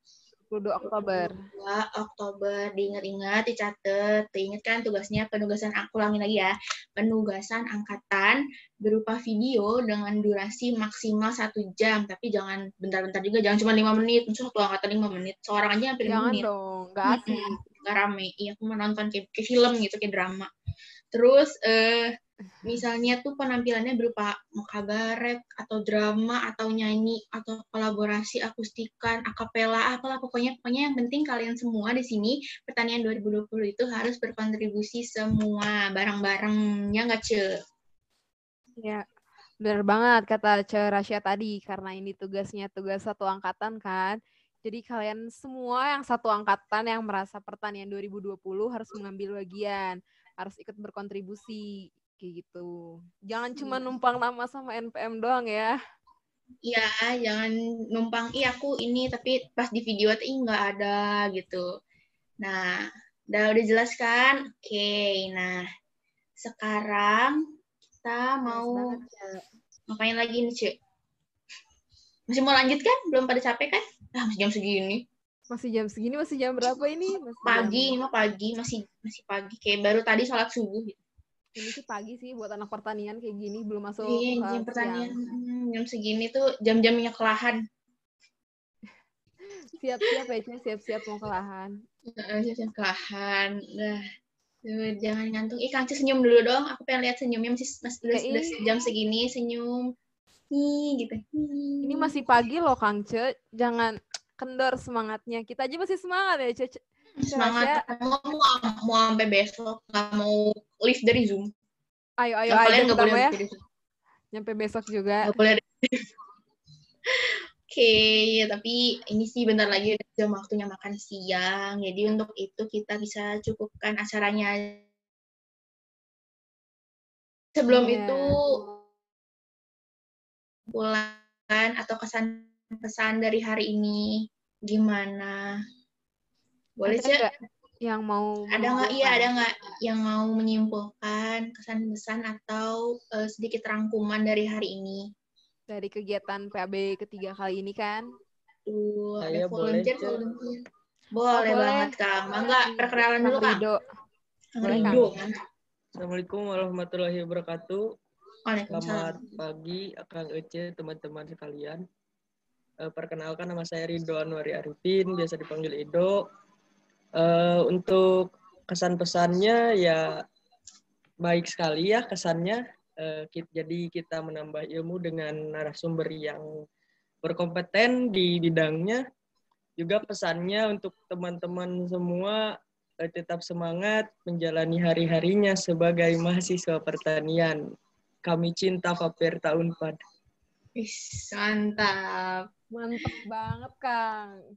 22 Oktober. 22 Oktober, diingat-ingat, dicatat, diingat kan tugasnya penugasan, aku ulangin lagi ya, penugasan angkatan berupa video dengan durasi maksimal 1 jam, tapi jangan bentar-bentar juga, jangan cuma 5 menit, misalnya satu angkatan 5 menit, seorang aja hampir 5 menit. Jangan dong, nggak asik. Nggak rame, iya aku mau nonton kayak film gitu, kayak drama. Terus misalnya tuh penampilannya berupa mau kabaret atau drama atau nyanyi atau kolaborasi akustikan, akapela, apalah pokoknya yang penting kalian semua di sini pertanian 2020 itu harus berkontribusi semua bareng-barengnya nggak Ce? Ya, benar banget kata Ce Rasya tadi, karena ini tugasnya tugas satu angkatan kan. Jadi kalian semua yang satu angkatan yang merasa pertanian 2020 harus mengambil bagian, harus ikut berkontribusi kayak gitu. Jangan cuma numpang nama sama NPM doang ya. Iya, jangan numpang, aku ini tapi pas di video tuh nggak ada gitu. Nah, udah jelas kan? Oke, nah sekarang kita mau ngapain lagi nih, Cek? Masih mau lanjut kan? Belum pada capek kan? Masih jam segini. Masih jam berapa ini? Pagi, masih pagi. Kayak baru tadi sholat subuh gitu. Ini sih pagi sih buat anak pertanian kayak gini, belum masuk jam pertanian. Jam segini tuh jam-jamnya kelahan. Siap-siap ya, siap-siap mau kelahan. Siap-siap kelahan. Jangan ngantuk. Kang Ce senyum dulu dong. Aku pengen lihat senyumnya masih udah jam segini senyum. Gitu. Ini masih pagi loh Kang Ce. Jangan kendor semangatnya. Kita aja masih semangat ya, Ce. Semangat. Mau sampai besok. Nggak mau live dari Zoom. Ayo kalian nggak boleh ya. Nyampe besok juga. Nggak boleh. Oke, tapi ini sih bentar lagi udah jam waktunya makan siang. Jadi untuk itu kita bisa cukupkan acaranya. Sebelum itu, bulan atau kesan-pesan dari hari ini gimana? Boleh Ce? Yang mau ada nggak yang mau menyimpulkan kesan-pesan atau sedikit rangkuman dari hari ini? Dari kegiatan PAB ketiga kali ini kan? Saya volunteer. Boleh banget Kang. Mangga perkenalan dulu Kang. Rido. Assalamualaikum warahmatullahi wabarakatuh. Selamat pagi Kang Ece, teman-teman sekalian. Perkenalkan nama saya Ridho Anwari Arifin, biasa dipanggil Ido. Untuk kesan-pesannya ya baik sekali ya kesannya. Jadi kita menambah ilmu dengan narasumber yang berkompeten di bidangnya. Juga pesannya untuk teman-teman semua tetap semangat menjalani hari-harinya sebagai mahasiswa pertanian. Kami cinta Faperta Unpad. Mantap. Mantap banget Kang.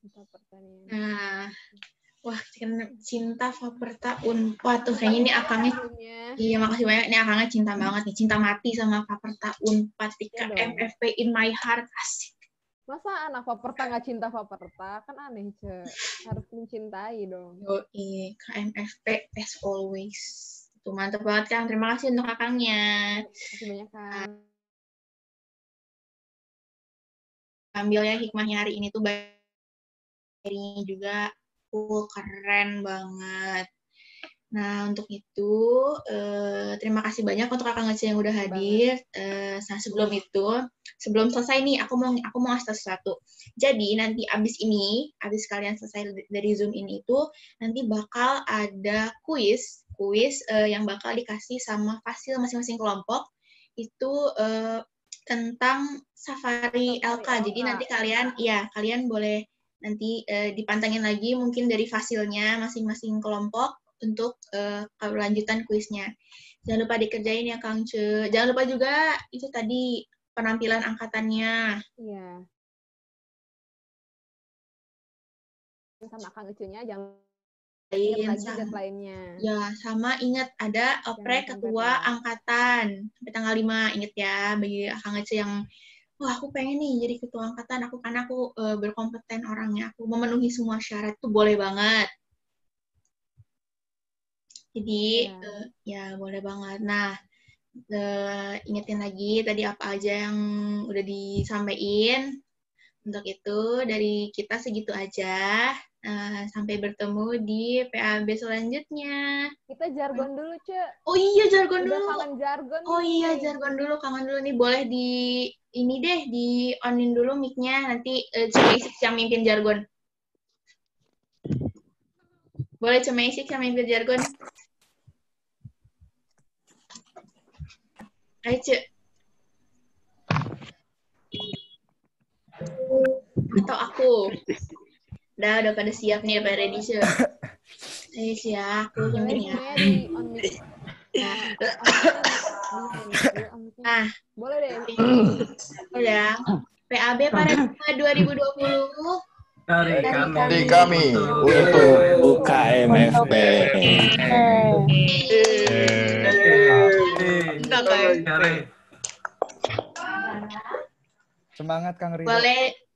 Cinta pertanian. Nah, wah cinta Faperta Unpad tuh kayaknya ini akangnya. Iya makasih banyak, ini akangnya cinta banget nih, cinta mati sama Faperta Unpad. KMFP in my heart, asik. Masa anak Faperta nggak cinta Faperta? Kan aneh, Ce. Harus mencintai dong. Yoi, KMFP as always. Itu mantap banget, Kang. Terima kasih untuk akangnya. Terima kasih banyak, Kang. Ambilnya hikmahnya hari ini tuh ini juga keren banget. Nah, untuk itu, terima kasih banyak untuk Kakak Ngece yang udah hadir. Nah, sebelum selesai nih, aku mau ngasih sesuatu. Jadi, nanti abis kalian selesai dari Zoom ini itu, nanti bakal ada kuis yang bakal dikasih sama fasil masing-masing kelompok, itu tentang Safari LK. Jadi, nanti kalian boleh nanti dipantengin lagi mungkin dari fasilnya masing-masing kelompok untuk kelanjutan kuisnya. Jangan lupa dikerjain ya Kang Ce. Jangan lupa juga itu tadi penampilan angkatannya. Iya. Sama Kang Ece-nya jangan ingat lagi deadline-nya. Ya, sama ingat ada oprek ketua angkatan sampai tanggal 5. Ingat ya bagi Kang Ece yang wah aku pengen nih jadi ketua angkatan aku karena aku berkompeten orangnya, aku memenuhi semua syarat tuh boleh banget. Jadi ya boleh banget. Nah, ingetin lagi tadi apa aja yang udah disampaikan. Untuk itu dari kita segitu aja. Sampai bertemu di PAB selanjutnya. Kita jargon dulu, Cek. Oh iya, jargon Udah dulu. kangen jargon Oh nih. iya, jargon dulu, kangen dulu nih. Boleh di ini deh, di onin dulu mic-nya. Nanti Cemaisik yang mimpin jargon. Boleh Cemaisik yang mimpin jargon. Ayo, Cek. Atau aku. Udah pada siap nih, pada ready, Cek. Siap, aku penting ya. Nah, boleh deh. Udah. PAB Paradigma 2020 dari kami untuk UKMFP. Semangat Kang Ridho.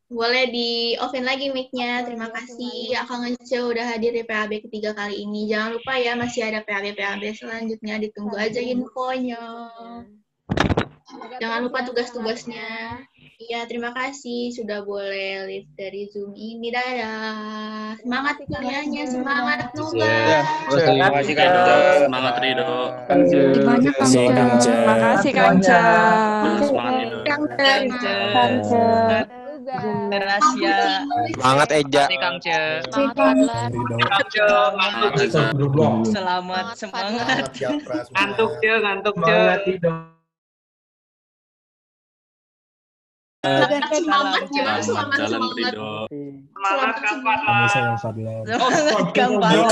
Boleh di off-in lagi mic-nya. Terima kasih Akang Ece udah hadir di PAB ketiga kali ini. Jangan lupa ya masih ada PAB selanjutnya. Ditunggu aja infonya. Jangan lupa tugas-tugasnya. Iya, terima kasih sudah boleh live dari Zoom ini. Dadah. Semangat kuliahnya, semangat nugas. Terima kasih Kang Ce. Semangat Ridho. Banyak Kang Ce. Terima kasih Kang Ce. Semangat Ridho. Kang Ce. Rahasia. Semangat Eja. Kang Ce. Semangat Selamat semangat. Ngantuk Ce. Selamat jalan Ridho. Semangat Kang Fadlan. Semangat Kang Fadlan.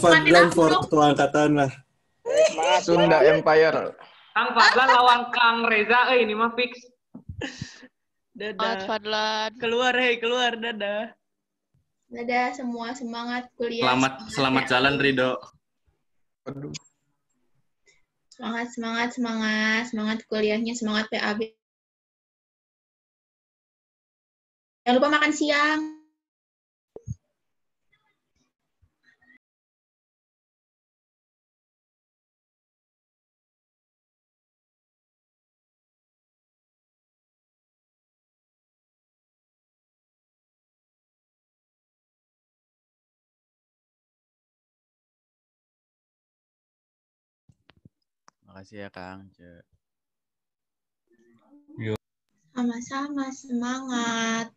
Fadlan for ketua angkatan lah. Sunda Empire. Kang Fadlan lawan Kang Reza, ini mah fix. Dadah. Fadlan. Keluar, keluar, dadah. Dadah semua, semangat kuliah. Selamat jalan Ridho. Semangat kuliahnya, semangat PAB. Jangan lupa makan siang. Makasih ya Kang Ce. Sama-sama, semangat.